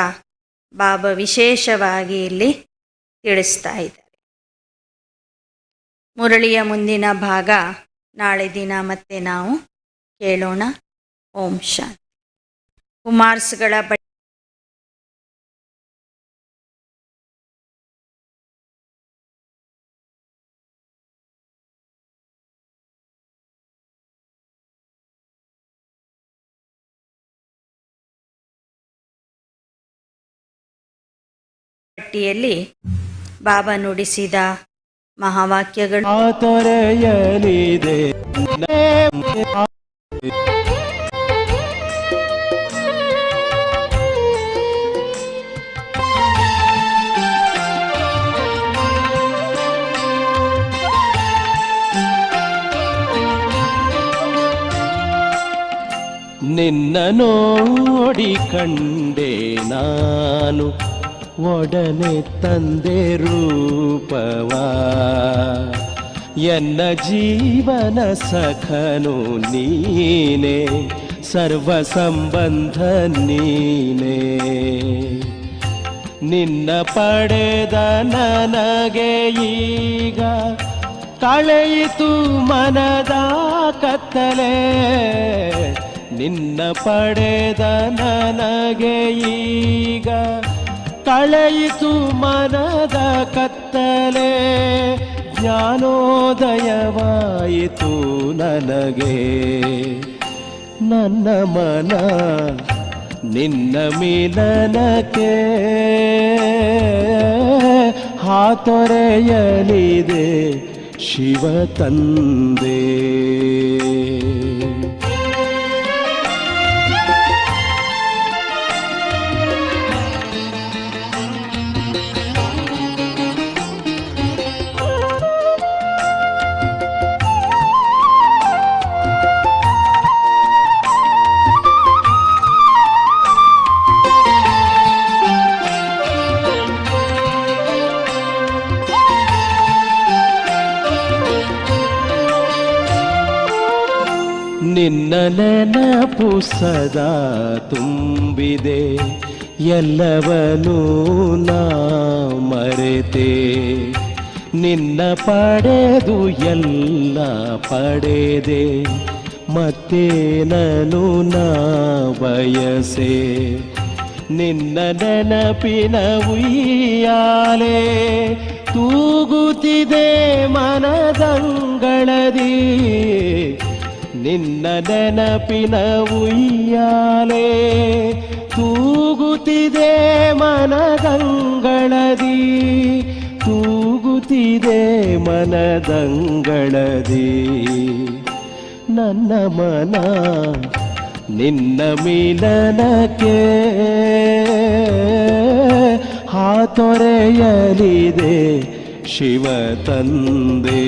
ಬಾಬಾ ವಿಶೇಷವಾಗಿ ಇಲ್ಲಿ ತಿಳಿಸ್ತಾ ಇದ್ದಾರೆ. ಮುರಳಿಯ ಮುಂದಿನ ಭಾಗ ನಾಳೆ ದಿನ ಮತ್ತೆ ನಾವು ಕೇಳೋಣ. ಓಂ ಶಾಂತಿ. ಕುಮಾರ್ಸ್ಗಳ ಪಟ್ಟಿಯಲ್ಲಿ ಬಾಬಾ ನುಡಿಸಿದ ಮಹಾವಾಕ್ಯಗಳು ನಿನ್ನ ನೋಡಿ ಕಂಡೆ ನಾನು, ಒಡನೆ ತಂದೆ ರೂಪವಾ, ಎನ್ನ ಜೀವನ ಸಖನು ನೀನೆ, ಸರ್ವ ಸಂಬಂಧ ನೀನೆ. ನಿನ್ನ ಪಡೆದ ನನಗೆ ಈಗ ಕಳೆಯಿತು ಮನದ ಕತ್ತಲೆ, ನಿನ್ನ ಪಡೆದ ನನಗೆ ಈಗ ಕಳೆಯಿತು ಮನದ ಕತ್ತಲೆ, ಜ್ಞಾನೋದಯವಾಯಿತು ನನಗೆ. ನನ್ನ ಮನ ನಿನ್ನ ಮಿಲನಕ್ಕೆ ಹಾತೊರೆಯಲಿದೆ ಶಿವ ತಂದೆ. ನಿನ್ನ ನೆನಪು ಸದಾ ತುಂಬಿದೆ, ಎಲ್ಲವನ್ನೂ ನಾ ಮರೆತೆ. ನಿನ್ನ ಪಡೆದು ಎಲ್ಲ ಪಡೆದೆ, ಮತ್ತೇನನು ನಾ ಬಯಸೆ. ನಿನ್ನ ನೆನಪಿನ ಉಯ್ಯಾಲೆ ತೂಗುತ್ತಿದೆ ಮನದಂಗಳದಿ, ನಿನ್ನ ನೆನಪಿನ ಉಯ್ಯಾಲೆ ತೂಗುತ್ತಿದೆ ಮನದಂಗಳದಿ, ತೂಗುತ್ತಿದೆ ಮನದಂಗಳದಿ. ನನ್ನ ಮನ ನಿನ್ನ ಮಿಲನಕ್ಕೆ ಹಾತೊರೆಯಲಿದೆ ಶಿವ ತಂದೆ.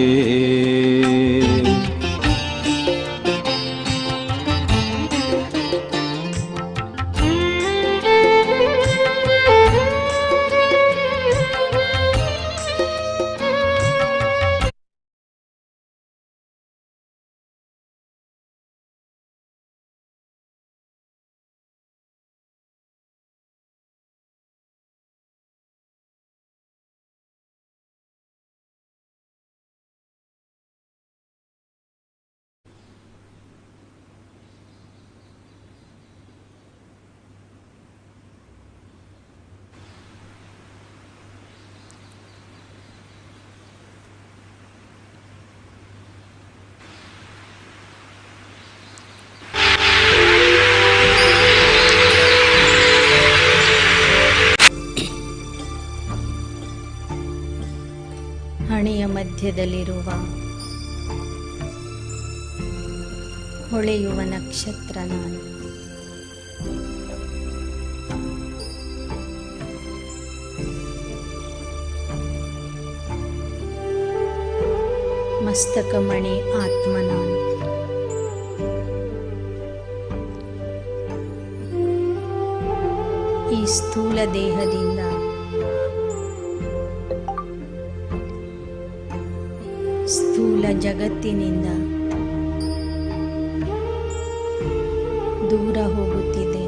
ಹಣೆಯ ಮಧ್ಯದಲ್ಲಿರುವ ಹೊಳೆಯುವ ನಕ್ಷತ್ರ ನಾನು. ಮಸ್ತಕಮಣಿ ಆತ್ಮ ನಾನು. ಈ ಸ್ಥೂಲ ದೇಹದಿಂದ ಸ್ಥೂಲ ಜಗತ್ತಿನಿಂದ ದೂರ ಹೋಗುತ್ತಿದ್ದೇನೆ.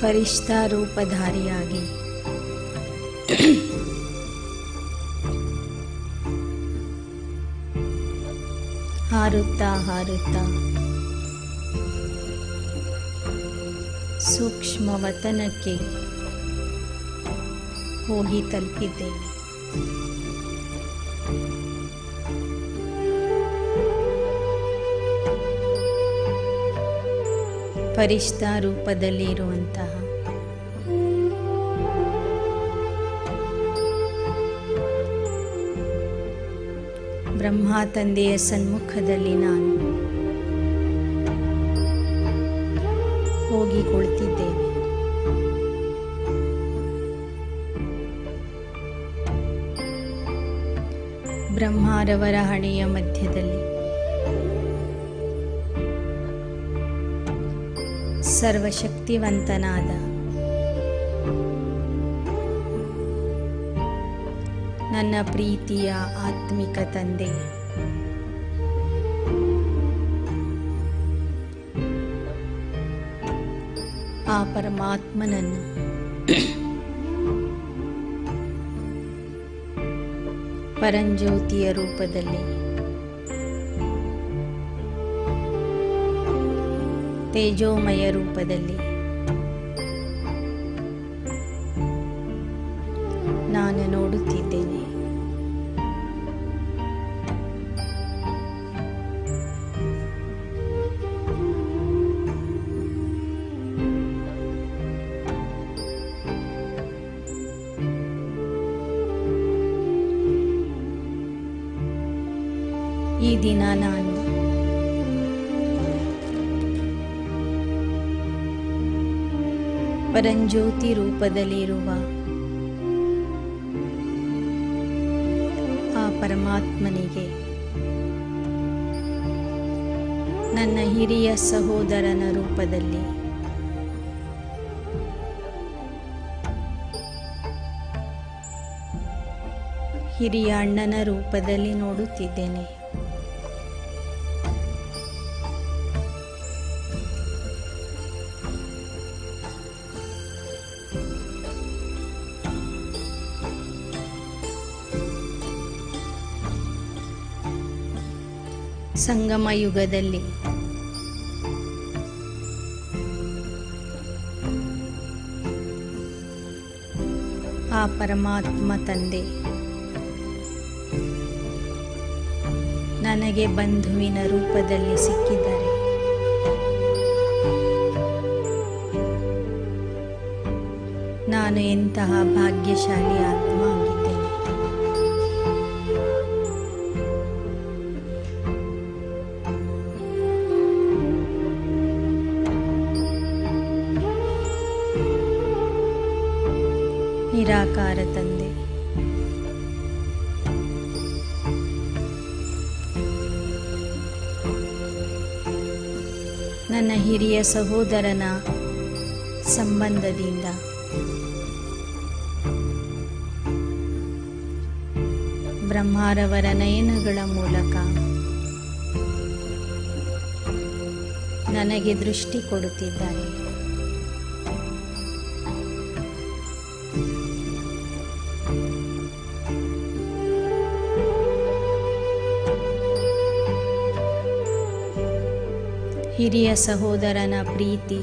ಫರಿಷ್ಠಾ ರೂಪಧಾರಿಯಾಗಿ ಹಾರುತ್ತಾ ಹಾರುತ್ತಾ ಸೂಕ್ಷ್ಮ ವತನಕ್ಕೆ ಹೋಗಿ ತಲುಪಿದ್ದೇನೆ. ಫರಿಷ್ಠಾ ರೂಪದಲ್ಲಿ ಇರುವಂತಹ ಬ್ರಹ್ಮ ತಂದೆಯ ಸನ್ಮುಖದಲ್ಲಿ ನಾನು ಹೋಗಿ ಕುಳಿತಿದ್ದೇನೆ. ಬ್ರಹ್ಮರವರ ಹಣೆಯ ಮಧ್ಯದಲ್ಲಿ ಸರ್ವಶಕ್ತಿವಂತನಾದ ನನ್ನ ಪ್ರೀತಿಯ ಆತ್ಮಿಕ ತಂದೆ ಆ ಪರಮಾತ್ಮನನ್ನು ಪರಂಜ್ಯೋತಿಯ ರೂಪದಲ್ಲಿ ತೇಜೋಮಯ ರೂಪದಲ್ಲಿ ನಾನು ನೋಡುತ್ತಿದ್ದೇನೆ. ಈ ದಿನ ನಾನು ಪರಂಜ್ಯೋತಿ ರೂಪದಲ್ಲಿರುವ ಆ ಪರಮಾತ್ಮನಿಗೆ ನನ್ನ ಹಿರಿಯ ಸಹೋದರನ ರೂಪದಲ್ಲಿ ಹಿರಿಯ ಅಣ್ಣನ ರೂಪದಲ್ಲಿ ನೋಡುತ್ತಿದ್ದೇನೆ. ಸಂಗಮ ಯುಗದಲ್ಲಿ ಆ ಪರಮಾತ್ಮ ತಂದೆ ನನಗೆ ಬಂಧುವಿನ ರೂಪದಲ್ಲಿ ಸಿಕ್ಕಿದ್ದಾರೆ. ನಾನು ಎಂತಹ ಭಾಗ್ಯಶಾಲಿ ಆತ್ಮ ಆಗಿದ್ದೇನೆ. ನಿರಾಕಾರ ತಂದೆ ನನ್ನ ಹಿರಿಯ ಸಹೋದರನ ಸಂಬಂಧದಿಂದ ಬ್ರಹ್ಮರವರ ನಯನಗಳ ಮೂಲಕ ನನಗೆ ದೃಷ್ಟಿ ಕೊಡುತ್ತಿದ್ದಾರೆ. ಹಿರಿಯ ಸಹೋದರನ ಪ್ರೀತಿ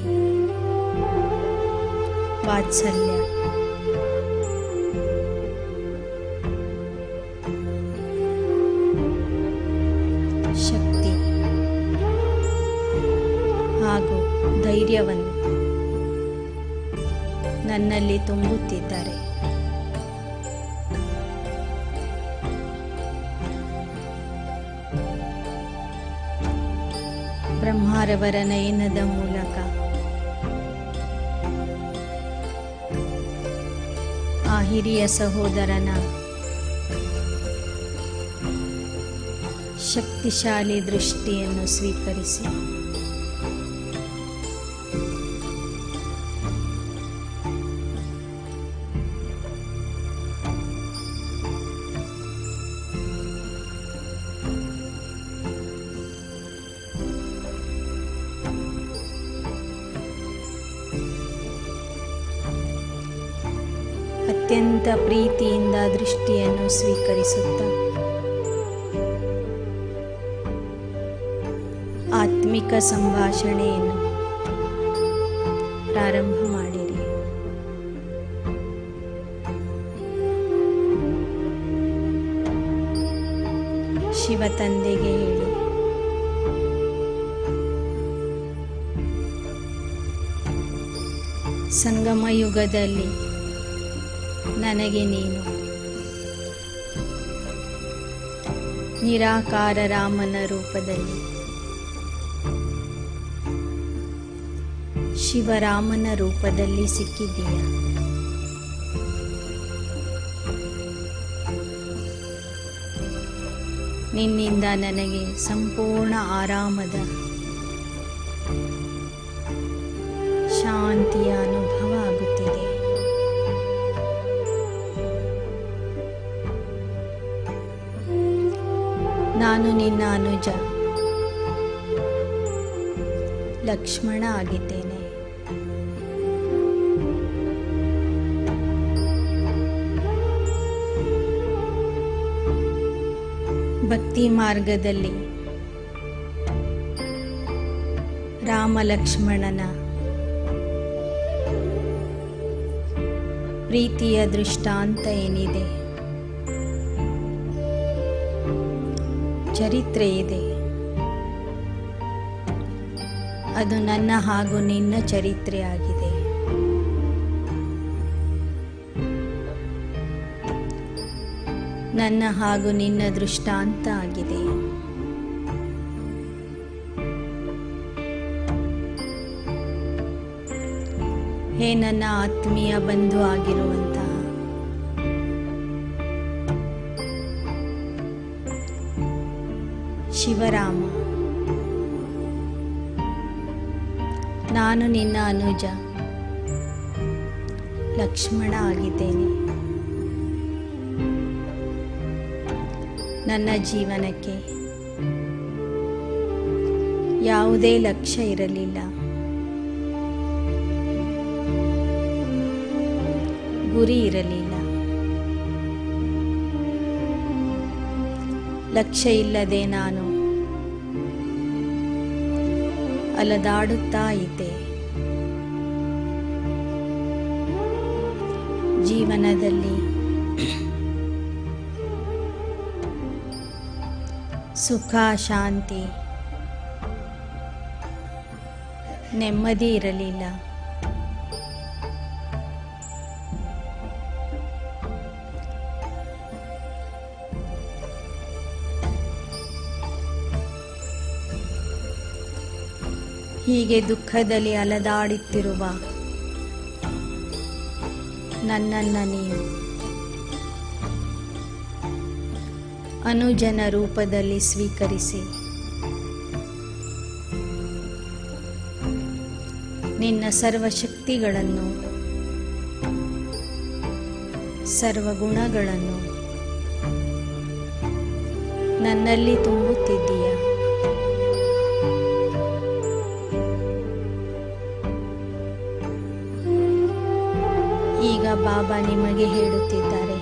ವಾತ್ಸಲ್ಯ ಶಕ್ತಿ ಹಾಗೂ ಧೈರ್ಯವನ್ನು ನನ್ನಲ್ಲಿ ತುಂಬುತ್ತಿದ್ದಾರೆ. ಬ್ರಹ್ಮರವರ ನಯನದ ಮೂಲಕ ಹಿರಿಯ ಸಹೋದರನ ಶಕ್ತಿಶಾಲಿ ದೃಷ್ಟಿಯನ್ನು ಸ್ವೀಕರಿಸಿ ಅತ್ಯಂತ ಪ್ರೀತಿಯಿಂದ ದೃಷ್ಟಿಯನ್ನು ಸ್ವೀಕರಿಸುತ್ತಾ ಆತ್ಮಿಕ ಸಂಭಾಷಣೆಯನ್ನು ಪ್ರಾರಂಭ ಮಾಡಿರಿ. ಶಿವ ತಂದೆಗೆ ಹೇಳಿ, ಸಂಗಮ ಯುಗದಲ್ಲಿ ನನಗೆ ನೀನು ನಿರಾಕಾರ ರಾಮನ ರೂಪದಲ್ಲಿ, ಶಿವರಾಮನ ರೂಪದಲ್ಲಿ ಸಿಕ್ಕಿದೀಯ. ನಿನ್ನಿಂದ ನನಗೆ ಸಂಪೂರ್ಣ ಆರಾಮದ ಶಾಂತಿಯ ಅನುಭವ ಆಗುತ್ತಿದೆ. ನಾನು ನಿನ್ನ ಅನುಜ ಲಕ್ಷ್ಮಣ ಆಗಿದ್ದೇನೆ. ಭಕ್ತಿ ಮಾರ್ಗದಲ್ಲಿ ರಾಮ ಲಕ್ಷ್ಮಣನ ಪ್ರೀತಿಯ ದೃಷ್ಟಾಂತ ಏನಿದೆ, ಚರಿತ್ರೆ ಇದೆ, ಅದು ನನ್ನ ಹಾಗೂ ನಿನ್ನ ಚರಿತ್ರೆಯಾಗಿದೆ. ನನ್ನ ಹಾಗೂ ನಿನ್ನ ದೃಷ್ಟಾಂತ ಆಗಿದೆ. ಹೇ ನನ್ನ ಆತ್ಮೀಯ ಬಂಧು ಆಗಿರುವಂತಹ ಶಿವರಾಮ, ನಾನು ನಿನ್ನ ಅನುಜ ಲಕ್ಷ್ಮಣ ಆಗಿದ್ದೇನೆ. ನನ್ನ ಜೀವನಕ್ಕೆ ಯಾವುದೇ ಲಕ್ಷ್ಯ ಇರಲಿಲ್ಲ, ಗುರಿ ಇರಲಿಲ್ಲ. ಲಕ್ಷ್ಯ ಇಲ್ಲದೆ ನಾನು ಅಲದಾಡುತ್ತಾ ಇದ್ದೆ. ಜೀವನದಲ್ಲಿ ಸುಖ, ಶಾಂತಿ, ನೆಮ್ಮದಿ ಇರಲಿಲ್ಲ. ಹೀಗೆ ದುಃಖದಲ್ಲಿ ಅಲದಾಡುತ್ತಿರುವ ನನ್ನನ್ನು ನೀನು ಅನುಜನ ರೂಪದಲ್ಲಿ ಸ್ವೀಕರಿಸಿ ನಿನ್ನ ಸರ್ವಶಕ್ತಿಗಳನ್ನು, ಸರ್ವಗುಣಗಳನ್ನು ನನ್ನಲ್ಲಿ ತುಂಬುತ್ತಿದ್ದೀಯ. ಈಗ ಬಾಬಾ ನಿಮಗೆ ಹೇಳುತ್ತಿದ್ದಾರೆ,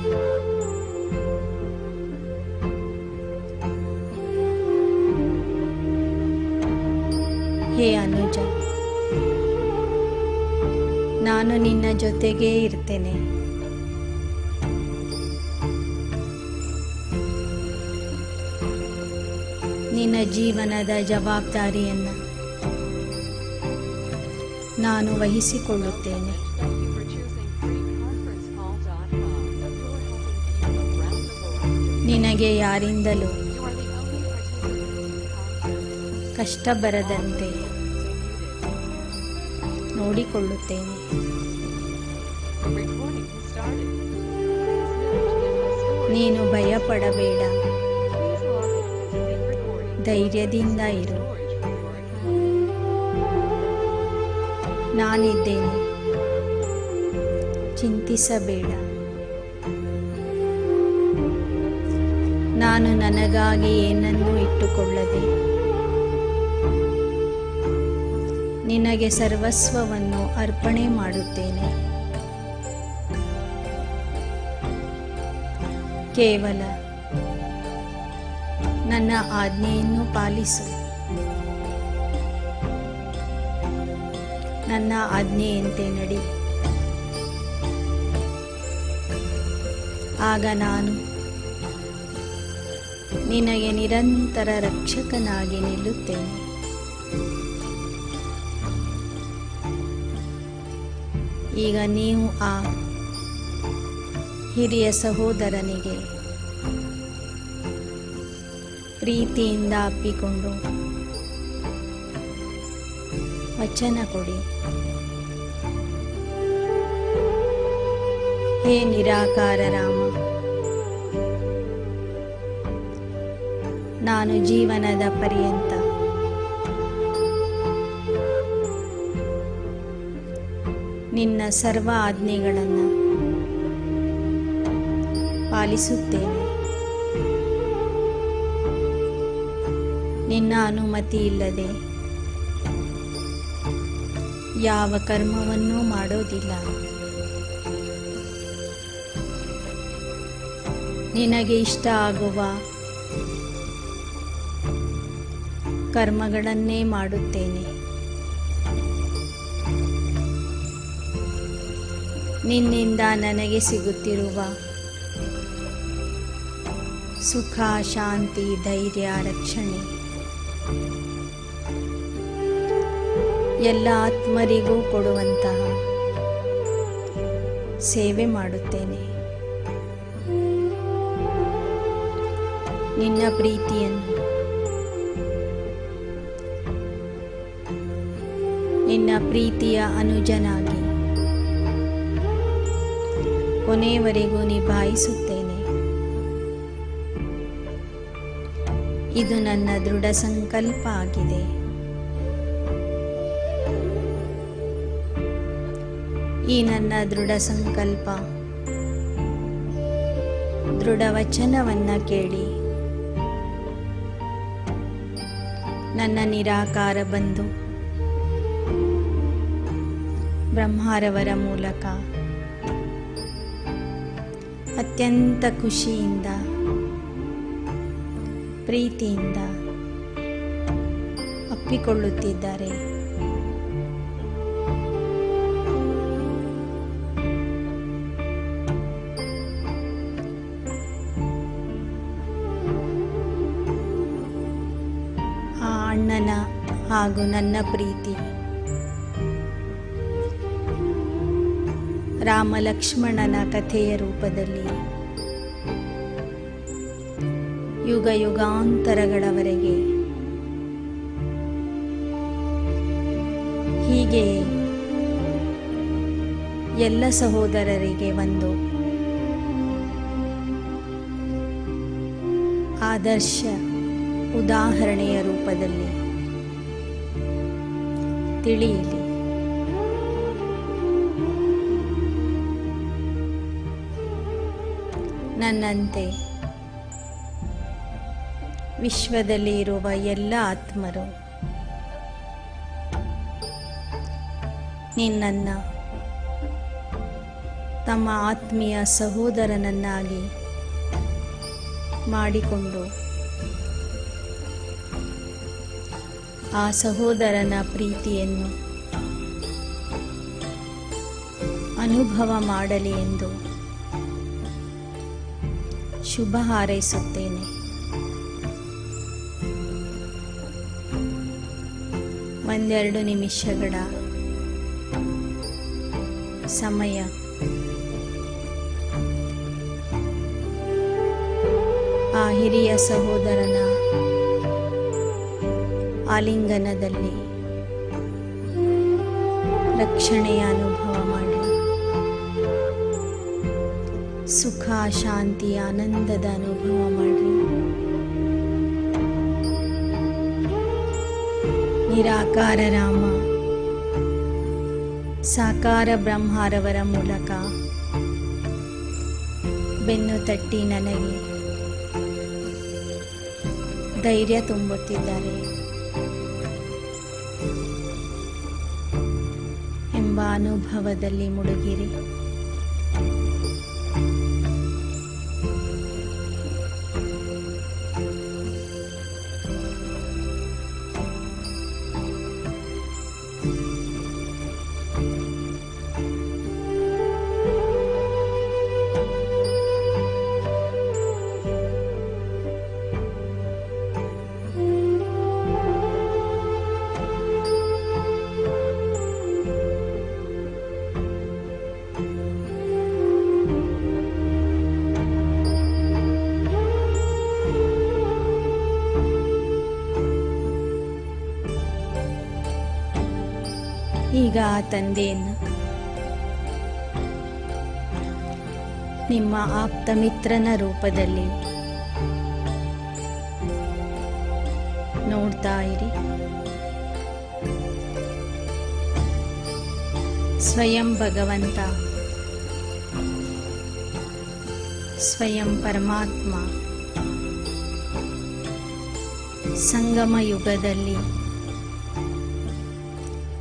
ಹೇ ಅನುಜ, ನಾನು ನಿನ್ನ ಜೊತೆಗೇ ಇರ್ತೇನೆ. ನಿನ್ನ ಜೀವನದ ಜವಾಬ್ದಾರಿಯನ್ನು ನಾನು ವಹಿಸಿಕೊಳ್ಳುತ್ತೇನೆ. ನಿನಗೆ ಯಾರಿಂದಲೂ ಕಷ್ಟ ಬರದಂತೆ ನೋಡಿಕೊಳ್ಳುತ್ತೇನೆ. ನೀನು ಭಯಪಡಬೇಡ, ಧೈರ್ಯದಿಂದ ಇರು. ನಾನಿದ್ದೇನೆ, ಚಿಂತಿಸಬೇಡ. ನಾನು ನನಗಾಗಿ ಏನನ್ನೂ ಇಟ್ಟುಕೊಳ್ಳದೆ ನಿನಗೆ ಸರ್ವಸ್ವವನ್ನು ಅರ್ಪಣೆ ಮಾಡುತ್ತೇನೆ. ಕೇವಲ ನನ್ನ ಆಜ್ಞೆಯನ್ನು ಪಾಲಿಸು. ನನ್ನ ಆಜ್ಞೆಯಂತೆ ನಡಿ. ಆಗ ನಾನು ನಿನಗೆ ನಿರಂತರ ರಕ್ಷಕನಾಗಿ ನಿಲ್ಲುತ್ತೇನೆ. ಈಗ ನೀವು ಆ ಹಿರಿಯ ಸಹೋದರನಿಗೆ ಪ್ರೀತಿಯಿಂದ ಅಪ್ಪಿಕೊಂಡು ವಚನ ಕೊಡಿ. ಹೇ ನಿರಾಕಾರ ರಾಮ, ನಾನು ಜೀವನದ ಪರ್ಯಂತ ನಿನ್ನ ಸರ್ವ ಆಜ್ಞೆಗಳನ್ನು ಪಾಲಿಸುತ್ತೇನೆ. ನಿನ್ನ ಅನುಮತಿ ಇಲ್ಲದೆ ಯಾವ ಕರ್ಮವನ್ನೂ ಮಾಡೋದಿಲ್ಲ. ನಿನಗೆ ಇಷ್ಟ ಆಗುವ ಕರ್ಮಗಳನ್ನೇ ಮಾಡುತ್ತೇನೆ. ನಿನ್ನಿಂದ ನನಗೆ ಸಿಗುತ್ತಿರುವ ಸುಖ, ಶಾಂತಿ, ಧೈರ್ಯ, ರಕ್ಷಣೆ ಎಲ್ಲ ಆತ್ಮರಿಗೂ ಕೊಡುವಂತಹ ಸೇವೆ ಮಾಡುತ್ತೇನೆ. ನಿನ್ನ ಪ್ರೀತಿಯನ್ನು, ನಿನ್ನ ಪ್ರೀತಿಯ ಅನುಜನಾಗಿ ಕೊನೆಯವರೆಗೂ ನಿಭಾಯಿಸುತ್ತೇನೆ. ಇದು ನನ್ನ ದೃಢ ಸಂಕಲ್ಪ ಆಗಿದೆ. ಈ ನನ್ನ ದೃಢ ಸಂಕಲ್ಪ, ದೃಢ ವಚನವನ್ನು ಕೇಳಿ ನನ್ನ ನಿರಾಕಾರ ಬಂಧು ಬ್ರಹ್ಮರವರ ಮೂಲಕ ಅತ್ಯಂತ ಖುಷಿಯಿಂದ, ಪ್ರೀತಿಯಿಂದ ಅಪ್ಪಿಕೊಳ್ಳುತ್ತಿದ್ದಾರೆ. ಆ ಅಣ್ಣನ ಹಾಗೂ ನನ್ನ ಪ್ರೀತಿ ರಾಮ ಲಕ್ಷ್ಮಣನ ಕಥೆಯ ರೂಪದಲ್ಲಿ ಯುಗ ಯುಗಾಂತರಗಳವರೆಗೆ ಹೀಗೆ ಎಲ್ಲ ಸಹೋದರರಿಗೆ ಒಂದು ಆದರ್ಶ ಉದಾಹರಣೆಯ ರೂಪದಲ್ಲಿ ತಿಳಿಯಲಿ. ನನ್ನಂತೆ ವಿಶ್ವದಲ್ಲಿ ಇರುವ ಎಲ್ಲ ಆತ್ಮರು ನಿನ್ನನ್ನು ತಮ್ಮ ಆತ್ಮೀಯ ಸಹೋದರನನ್ನಾಗಿ ಮಾಡಿಕೊಂಡು ಆ ಸಹೋದರನ ಪ್ರೀತಿಯನ್ನು ಅನುಭವ ಮಾಡಲಿ ಎಂದು ಶುಭ ಹಾರೈಸುತ್ತೇನೆ. ಒಂದೆರಡು ನಿಮಿಷಗಳ ಸಮಯ ಆ ಹಿರಿಯ ಸಹೋದರನ ಆಲಿಂಗನದಲ್ಲಿ ರಕ್ಷಣೆಯ ಅನುಭವ ಮಾಡಿ ಸುಖ ಶಾಂತಿ ಆನಂದದ ಅನುಭವ ಮಾಡ್ರಿ. ನಿರಾಕಾರ ರಾಮ ಸಾಕಾರ ಬ್ರಹ್ಮರವರ ಮೂಲಕ ಬೆನ್ನು ತಟ್ಟಿ ನನಗೆ ಧೈರ್ಯ ತುಂಬುತ್ತಿದ್ದಾರೆ ಎಂಬ ಅನುಭವದಲ್ಲಿ ಮುಳುಗಿರಿ. ಈಗ ಆ ತಂದೆಯನ್ನು ನಿಮ್ಮ ಆಪ್ತ ಮಿತ್ರನ ರೂಪದಲ್ಲಿ ನೋಡ್ತಾ ಇರಿ. ಸ್ವಯಂ ಭಗವಂತ, ಸ್ವಯಂ ಪರಮಾತ್ಮ ಸಂಗಮ ಯುಗದಲ್ಲಿ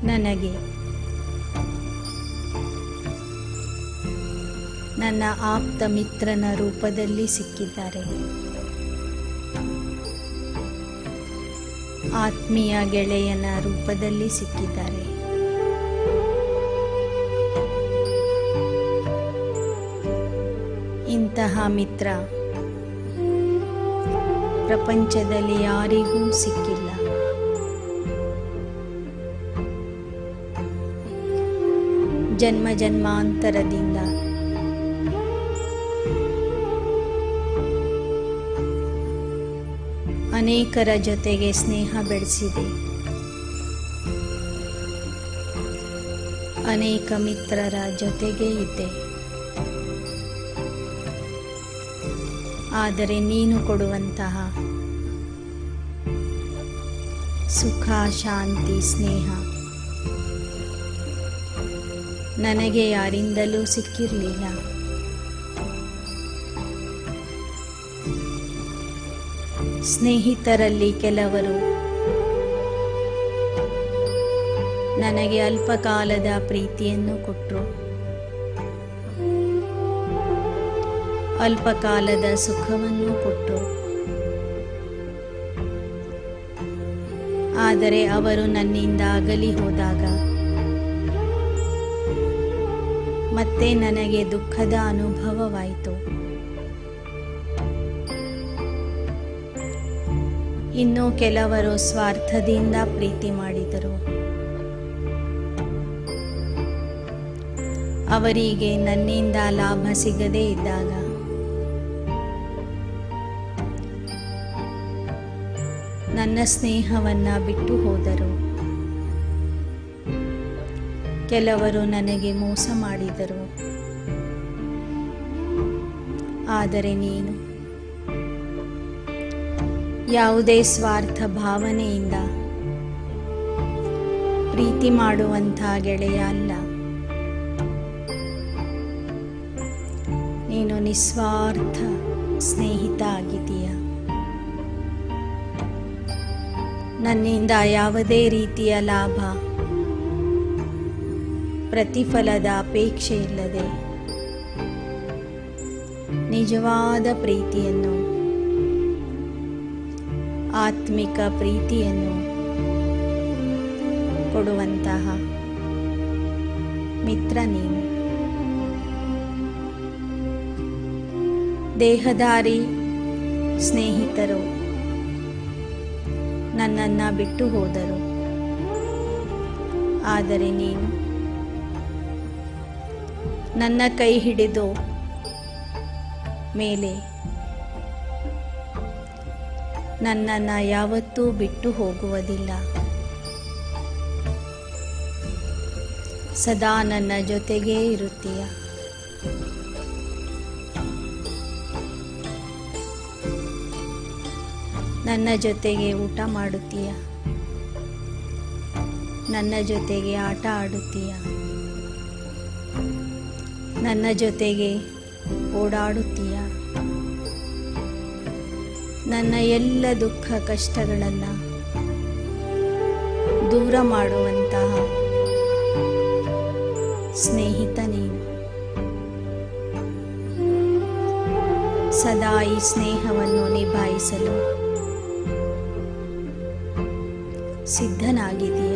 ನನಗೆ ನನ್ನ ಆಪ್ತ ಮಿತ್ರನ ರೂಪದಲ್ಲಿ ಸಿಕ್ಕಿದ್ದಾರೆ. ಆತ್ಮೀಯ ಗೆಳೆಯನ ರೂಪದಲ್ಲಿ ಸಿಕ್ಕಿದ್ದಾರೆ. ಇಂತಹ ಮಿತ್ರ ಪ್ರಪಂಚದಲ್ಲಿ ಯಾರಿಗೂ ಸಿಕ್ಕಿಲ್ಲ. ಜನ್ಮ ಜನ್ಮಾಂತರದಿಂದ ಅನೇಕರ ಜೊತೆಗೆ ಸ್ನೇಹ ಬೆಳೆಸಿದೆ. ಅನೇಕ ಮಿತ್ರರ ಜೊತೆಗೆ ಇದ್ದೆ. ಆದರೆ ನೀನು ಕೊಡುವಂತಹ ಸುಖ ಶಾಂತಿ ಸ್ನೇಹ ನನಗೆ ಯಾರಿಂದಲೂ ಸಿಕ್ಕಿರಲಿಲ್ಲ. ಸ್ನೇಹಿತರಲ್ಲಿ ಕೆಲವರು ನನಗೆ ಅಲ್ಪಕಾಲದ ಪ್ರೀತಿಯನ್ನು ಕೊಟ್ಟರು, ಅಲ್ಪಕಾಲದ ಸುಖವನ್ನು ಕೊಟ್ಟರು. ಆದರೆ ಅವರು ನನ್ನಿಂದ ಅಗಲಿ ಹೋದಾಗ ಮತ್ತೆ ನನಗೆ ದುಃಖದ ಅನುಭವವಾಯಿತು. ಇನ್ನು ಕೆಲವರು ಸ್ವಾರ್ಥದಿಂದ ಪ್ರೀತಿ ಮಾಡಿದರು. ಅವರಿಗೆ ನನ್ನಿಂದ ಲಾಭ ಸಿಗದೇ ಇದ್ದಾಗ ನನ್ನ ಸ್ನೇಹವನ್ನು ಬಿಟ್ಟು ಹೋದರು. ಕೆಲವರು ನನಗೆ ಮೋಸ ಮಾಡಿದರು. ಆದರೆ ನೀನು ಯಾವುದೇ ಸ್ವಾರ್ಥ ಭಾವನೆಯಿಂದ ಪ್ರೀತಿ ಮಾಡುವಂಥ ಗೆಳೆಯ ಅಲ್ಲ. ನೀನು ನಿಸ್ವಾರ್ಥ ಸ್ನೇಹಿತ ಆಗಿದೀಯ. ನನ್ನಿಂದ ಯಾವುದೇ ರೀತಿಯ ಲಾಭ ಪ್ರತಿಫಲದ ಅಪೇಕ್ಷೆ ಇಲ್ಲದೆ ನಿಜವಾದ ಪ್ರೀತಿಯನ್ನು, ಆತ್ಮಿಕ ಪ್ರೀತಿಯನ್ನು ಕೊಡುವಂತಹ ಮಿತ್ರ ನೀನು. ದೇಹಧಾರಿ ಸ್ನೇಹಿತರು ನನ್ನನ್ನು ಬಿಟ್ಟು ಹೋದರು. ಆದರೆ ನೀನು ನನ್ನ ಕೈ ಹಿಡಿದು ಮೇಲೆ ನನ್ನನ್ನು ಯಾವತ್ತೂ ಬಿಟ್ಟು ಹೋಗುವುದಿಲ್ಲ. ಸದಾ ನನ್ನ ಜೊತೆಗೇ ಇರುತ್ತೀಯ. ನನ್ನ ಜೊತೆಗೆ ಊಟ ಮಾಡುತ್ತೀಯ, ನನ್ನ ಜೊತೆಗೆ ಆಟ ಆಡುತ್ತೀಯ, ನನ್ನ ಜೊತೆಗೆ ಓಡಾಡುತ್ತೀಯ. ನನ್ನ ಎಲ್ಲ ದುಃಖ ಕಷ್ಟಗಳನ್ನು ದೂರ ಮಾಡುವಂತಹ ಸ್ನೇಹಿತ ನೀನು. ಸದಾ ಈ ಸ್ನೇಹವನ್ನು ನಿಭಾಯಿಸಲು ಸಿದ್ಧನಾಗಿದೀಯ.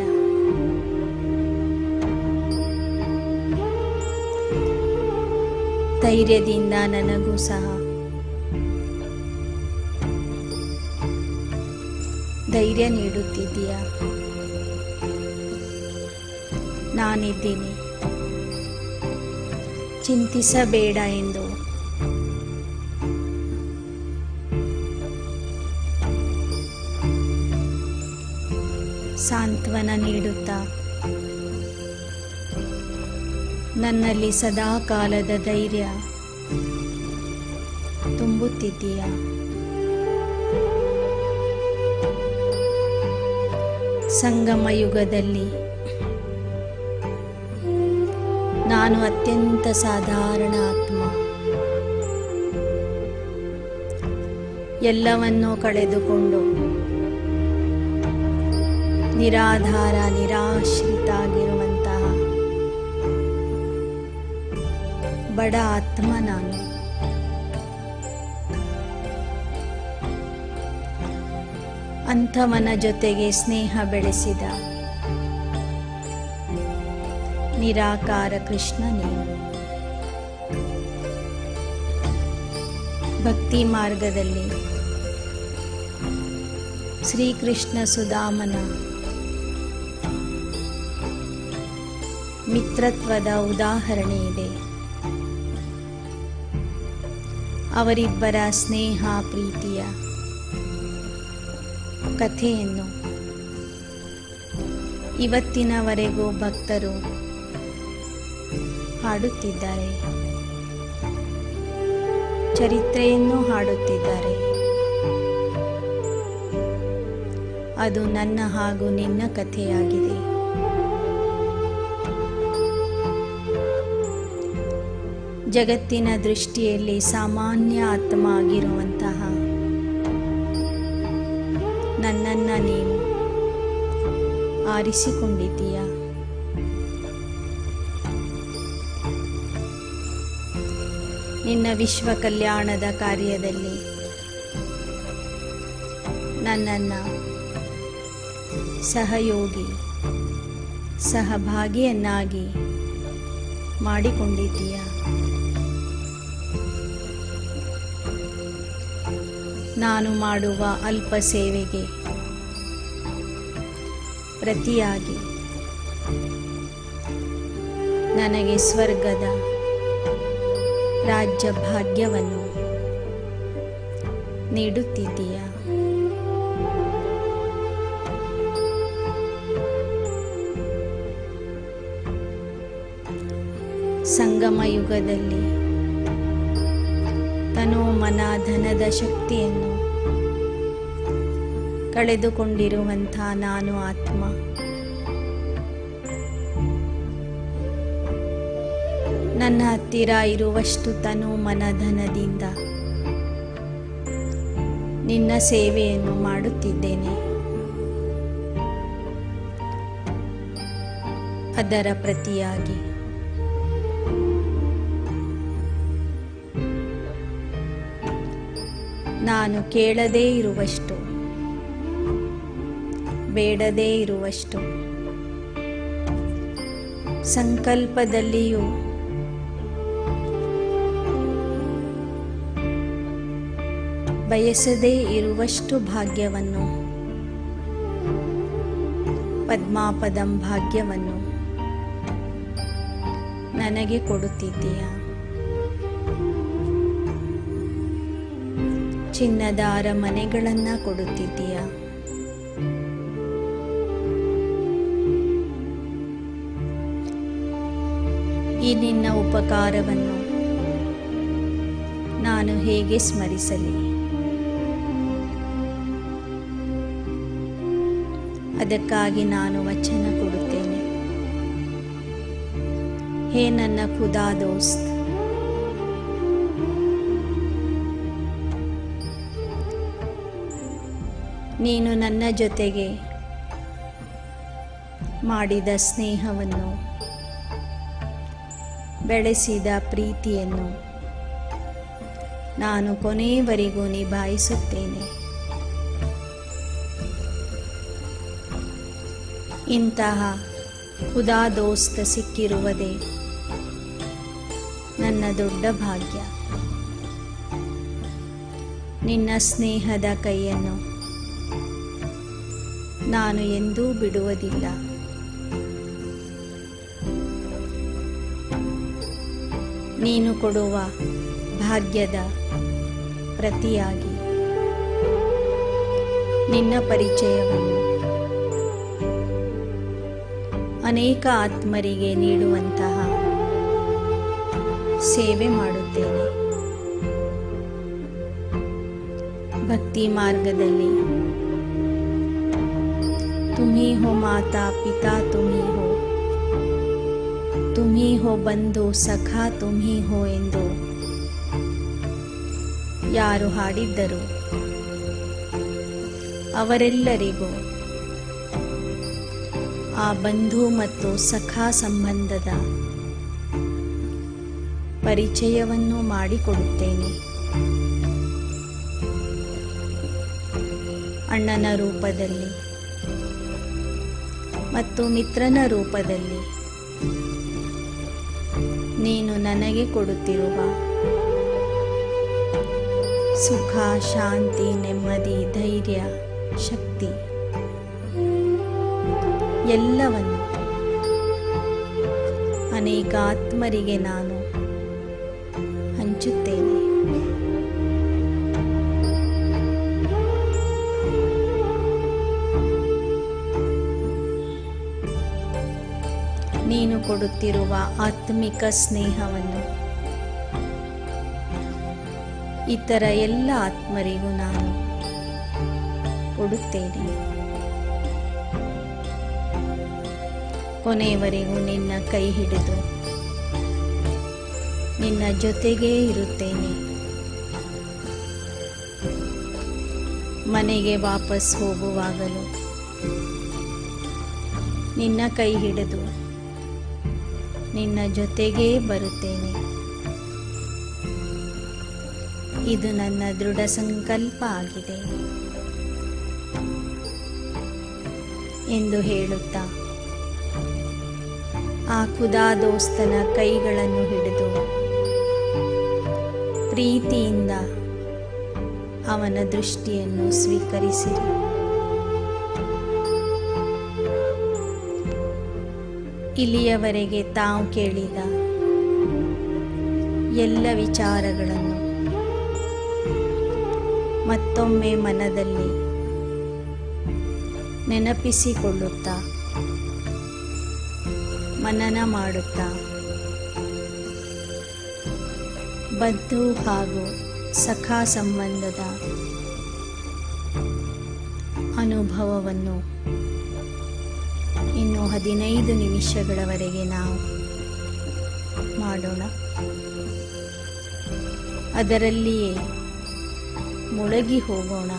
ಧೈರ್ಯದಿಂದ ನನಗೂ ಸಹ ಧೈರ್ಯ ನೀಡುತ್ತಿದ್ದೀಯ. ನಾನಿದ್ದೀನಿ, ಚಿಂತಿಸಬೇಡ ಎಂದು ಸಾಂತ್ವನ ನೀಡುತ್ತಾ ನನ್ನಲ್ಲಿ ಸದಾ ಕಾಲದ ಧೈರ್ಯ ತುಂಬುತ್ತಿದ್ದೀಯ. ಸಂಗಮ ಯುಗದಲ್ಲಿ ನಾನು ಅತ್ಯಂತ ಸಾಧಾರಣ ಆತ್ಮ. ಎಲ್ಲವನ್ನೂ ಕಳೆದುಕೊಂಡು ನಿರಾಧಾರ ನಿರಾಶ್ರಿತ ಆಗಿರುವಂತಹ ಬಡ ಆತ್ಮ ನಾನು. ಅಂಥವನ ಜೊತೆಗೆ ಸ್ನೇಹ ಬೆಳೆಸಿದ ನಿರಾಕಾರ ಕೃಷ್ಣ ನೀನು. ಭಕ್ತಿ ಮಾರ್ಗದಲ್ಲಿ ಶ್ರೀಕೃಷ್ಣ ಸುಧಾಮನ ಮಿತ್ರತ್ವದ ಉದಾಹರಣೆ ಇದೆ. ಅವರಿಬ್ಬರ ಸ್ನೇಹ ಪ್ರೀತಿಯ ಕಥೆಯನ್ನು ಇವತ್ತಿನವರೆಗೂ ಭಕ್ತರು ಹಾಡುತ್ತಿದ್ದಾರೆ, ಚರಿತ್ರೆಯನ್ನು ಹಾಡುತ್ತಿದ್ದಾರೆ. ಅದು ನನ್ನ ಹಾಗೂ ನಿನ್ನ ಕಥೆಯಾಗಿದೆ. ಜಗತ್ತಿನ ದೃಷ್ಟಿಯಲ್ಲಿ ಸಾಮಾನ್ಯ ಆತ್ಮ ಆಗಿರುವಂತಹ ನನ್ನನ್ನು ನೀನು ಆರಿಸಿಕೊಂಡಿದ್ದೀಯ. ನಿನ್ನ ವಿಶ್ವ ಕಲ್ಯಾಣದ ಕಾರ್ಯದಲ್ಲಿ ನನ್ನನ್ನು ಸಹಯೋಗಿ ಸಹಭಾಗಿಯನ್ನಾಗಿ ಮಾಡಿಕೊಂಡಿದ್ದೀಯ. ನಾನು ಮಾಡುವ ಅಲ್ಪ ಸೇವೆಗೆ ಪ್ರತಿಯಾಗಿ ನನಗೆ ಸ್ವರ್ಗದ ರಾಜ್ಯ ಭಾಗ್ಯವನ್ನು ನೀಡುತ್ತಿದ್ದೀಯ. ಸಂಗಮ ಯುಗದಲ್ಲಿ ತನು ಮನ ಧನದ ಶಕ್ತಿಯನ್ನು ಕಳೆದುಕೊಂಡಿರುವಂಥ ನಾನು ಆತ್ಮ ನನ್ನ ಹತ್ತಿರ ಇರುವಷ್ಟು ತನು ಮನ ಧನದಿಂದ ನಿನ್ನ ಸೇವೆಯನ್ನು ಮಾಡುತ್ತಿದ್ದೇನೆ. ಅದರ ಪ್ರತಿಯಾಗಿ ನಾನು ಕೇಳದೇ ಇರುವಷ್ಟು, ಬೇಡದೇ ಇರುವಷ್ಟು, ಸಂಕಲ್ಪದಲ್ಲಿಯೂ ಬಯಸದೇ ಇರುವಷ್ಟು ಭಾಗ್ಯವನ್ನು, ಪದ್ಮಾಪದಂ ಭಾಗ್ಯವನ್ನು ನನಗೆ ಕೊಡುತ್ತಿದ್ದೀಯ. ಚಿನ್ನದ ಅರಮನೆಗಳನ್ನು ಕೊಡುತ್ತಿದ್ದೀಯ. ಈ ನಿನ್ನ ಉಪಕಾರವನ್ನು ನಾನು ಹೇಗೆ ಸ್ಮರಿಸಲಿ? ಅದಕ್ಕಾಗಿ ನಾನು ವಚನ ಕೊಡುತ್ತೇನೆ. ಹೇ ನನ್ನ ಖುದಾ ದೋಸ್ತ್, ನೀನು ನನ್ನ ಜೊತೆಗೆ ಮಾಡಿದ ಸ್ನೇಹವನ್ನು, ಬೆಳೆಸಿದ ಪ್ರೀತಿಯನ್ನು ನಾನು ಕೊನೆಯವರೆಗೂ ನಿಭಾಯಿಸುತ್ತೇನೆ. ಇಂತಹ ಖುದಾ ದೋಸ್ತ ಸಿಕ್ಕಿರುವುದೇ ನನ್ನ ದೊಡ್ಡ ಭಾಗ್ಯ. ನಿನ್ನ ಸ್ನೇಹದ ಕೈಯನ್ನು ನಾನು ಎಂದೂ ಬಿಡುವುದಿಲ್ಲ. ನೀನು ಕೊಡುವ ಭಾಗ್ಯದ ಪ್ರತಿಯಾಗಿ ನಿನ್ನ ಪರಿಚಯವನ್ನು ಅನೇಕ ಆತ್ಮರಿಗೆ ನೀಡುವಂತಹ ಸೇವೆ ಮಾಡುತ್ತೇನೆ. ಭಕ್ತಿ ಮಾರ್ಗದಲ್ಲಿ तुम्ही हो माता पिता, तुम्ही हो ಬಂಧು ಸಖಾ, तुम्ही हो ಎಂದು ಯಾರು ಹಾಡಿದ್ದರು ಅವರೆಲ್ಲರಿಗೂ ಆ ಬಂಧು ಮತ್ತು ಸಖಾ ಸಂಬಂಧದ ಪರಿಚಯವನ್ನು ಮಾಡಿಕೊಡುತ್ತೇನೆ. ಅಣ್ಣನ ರೂಪದಲ್ಲಿ ಮತ್ತು ಮಿತ್ರನ ರೂಪದಲ್ಲಿ ನೀನು ನನಗೆ ಕೊಡುತ್ತಿರುವ ಸುಖ, ಶಾಂತಿ, ನೆಮ್ಮದಿ, ಧೈರ್ಯ, ಶಕ್ತಿ ಎಲ್ಲವನ್ನು ಅನೇಕ ಆತ್ಮರಿಗೆ ನಾನು ಹಂಚುತ್ತೇನೆ. ನೀನು ಕೊಡುತ್ತಿರುವ ಆತ್ಮಿಕ ಸ್ನೇಹವನ್ನು ಇತರ ಎಲ್ಲ ಆತ್ಮರಿಗೂ ನಾನು ಕೊಡುತ್ತೇನೆ. ಕೊನೆಯವರೆಗೂ ನಿನ್ನ ಕೈ ಹಿಡಿದು ನಿನ್ನ ಜೊತೆಗೇ ಇರುತ್ತೇನೆ. ಮನೆಗೆ ವಾಪಸ್ ಹೋಗುವಾಗಲೂ ನಿನ್ನ ಕೈ ಹಿಡಿದು ನಿನ್ನ ಜೊತೆಗೇ ಬರುತ್ತೇನೆ. ಇದು ನನ್ನ ದೃಢ ಸಂಕಲ್ಪ ಆಗಿದೆ ಎಂದು ಹೇಳುತ್ತಾ ಆ ಖುದಾ ದೋಸ್ತನ ಕೈಗಳನ್ನು ಹಿಡಿದು ಪ್ರೀತಿಯಿಂದ ಅವನ ದೃಷ್ಟಿಯನ್ನು ಸ್ವೀಕರಿಸಿರಿ. ಇಲ್ಲಿಯವರೆಗೆ ತಾವು ಕೇಳಿದ ಎಲ್ಲ ವಿಚಾರಗಳನ್ನು ಮತ್ತೊಮ್ಮೆ ಮನದಲ್ಲಿ ನೆನಪಿಸಿಕೊಳ್ಳುತ್ತಾ ಮನನ ಮಾಡುತ್ತಾ ಬಂಧು ಹಾಗೂ ಸಖಾ ಸಂಬಂಧದ ಅನುಭವವನ್ನು ಇನ್ನು 15 ನಿಮಿಷಗಳವರೆಗೆ ನಾವು ಮಾಡೋಣ. ಅದರಲ್ಲಿಯೇ ಮುಳುಗಿ ಹೋಗೋಣ.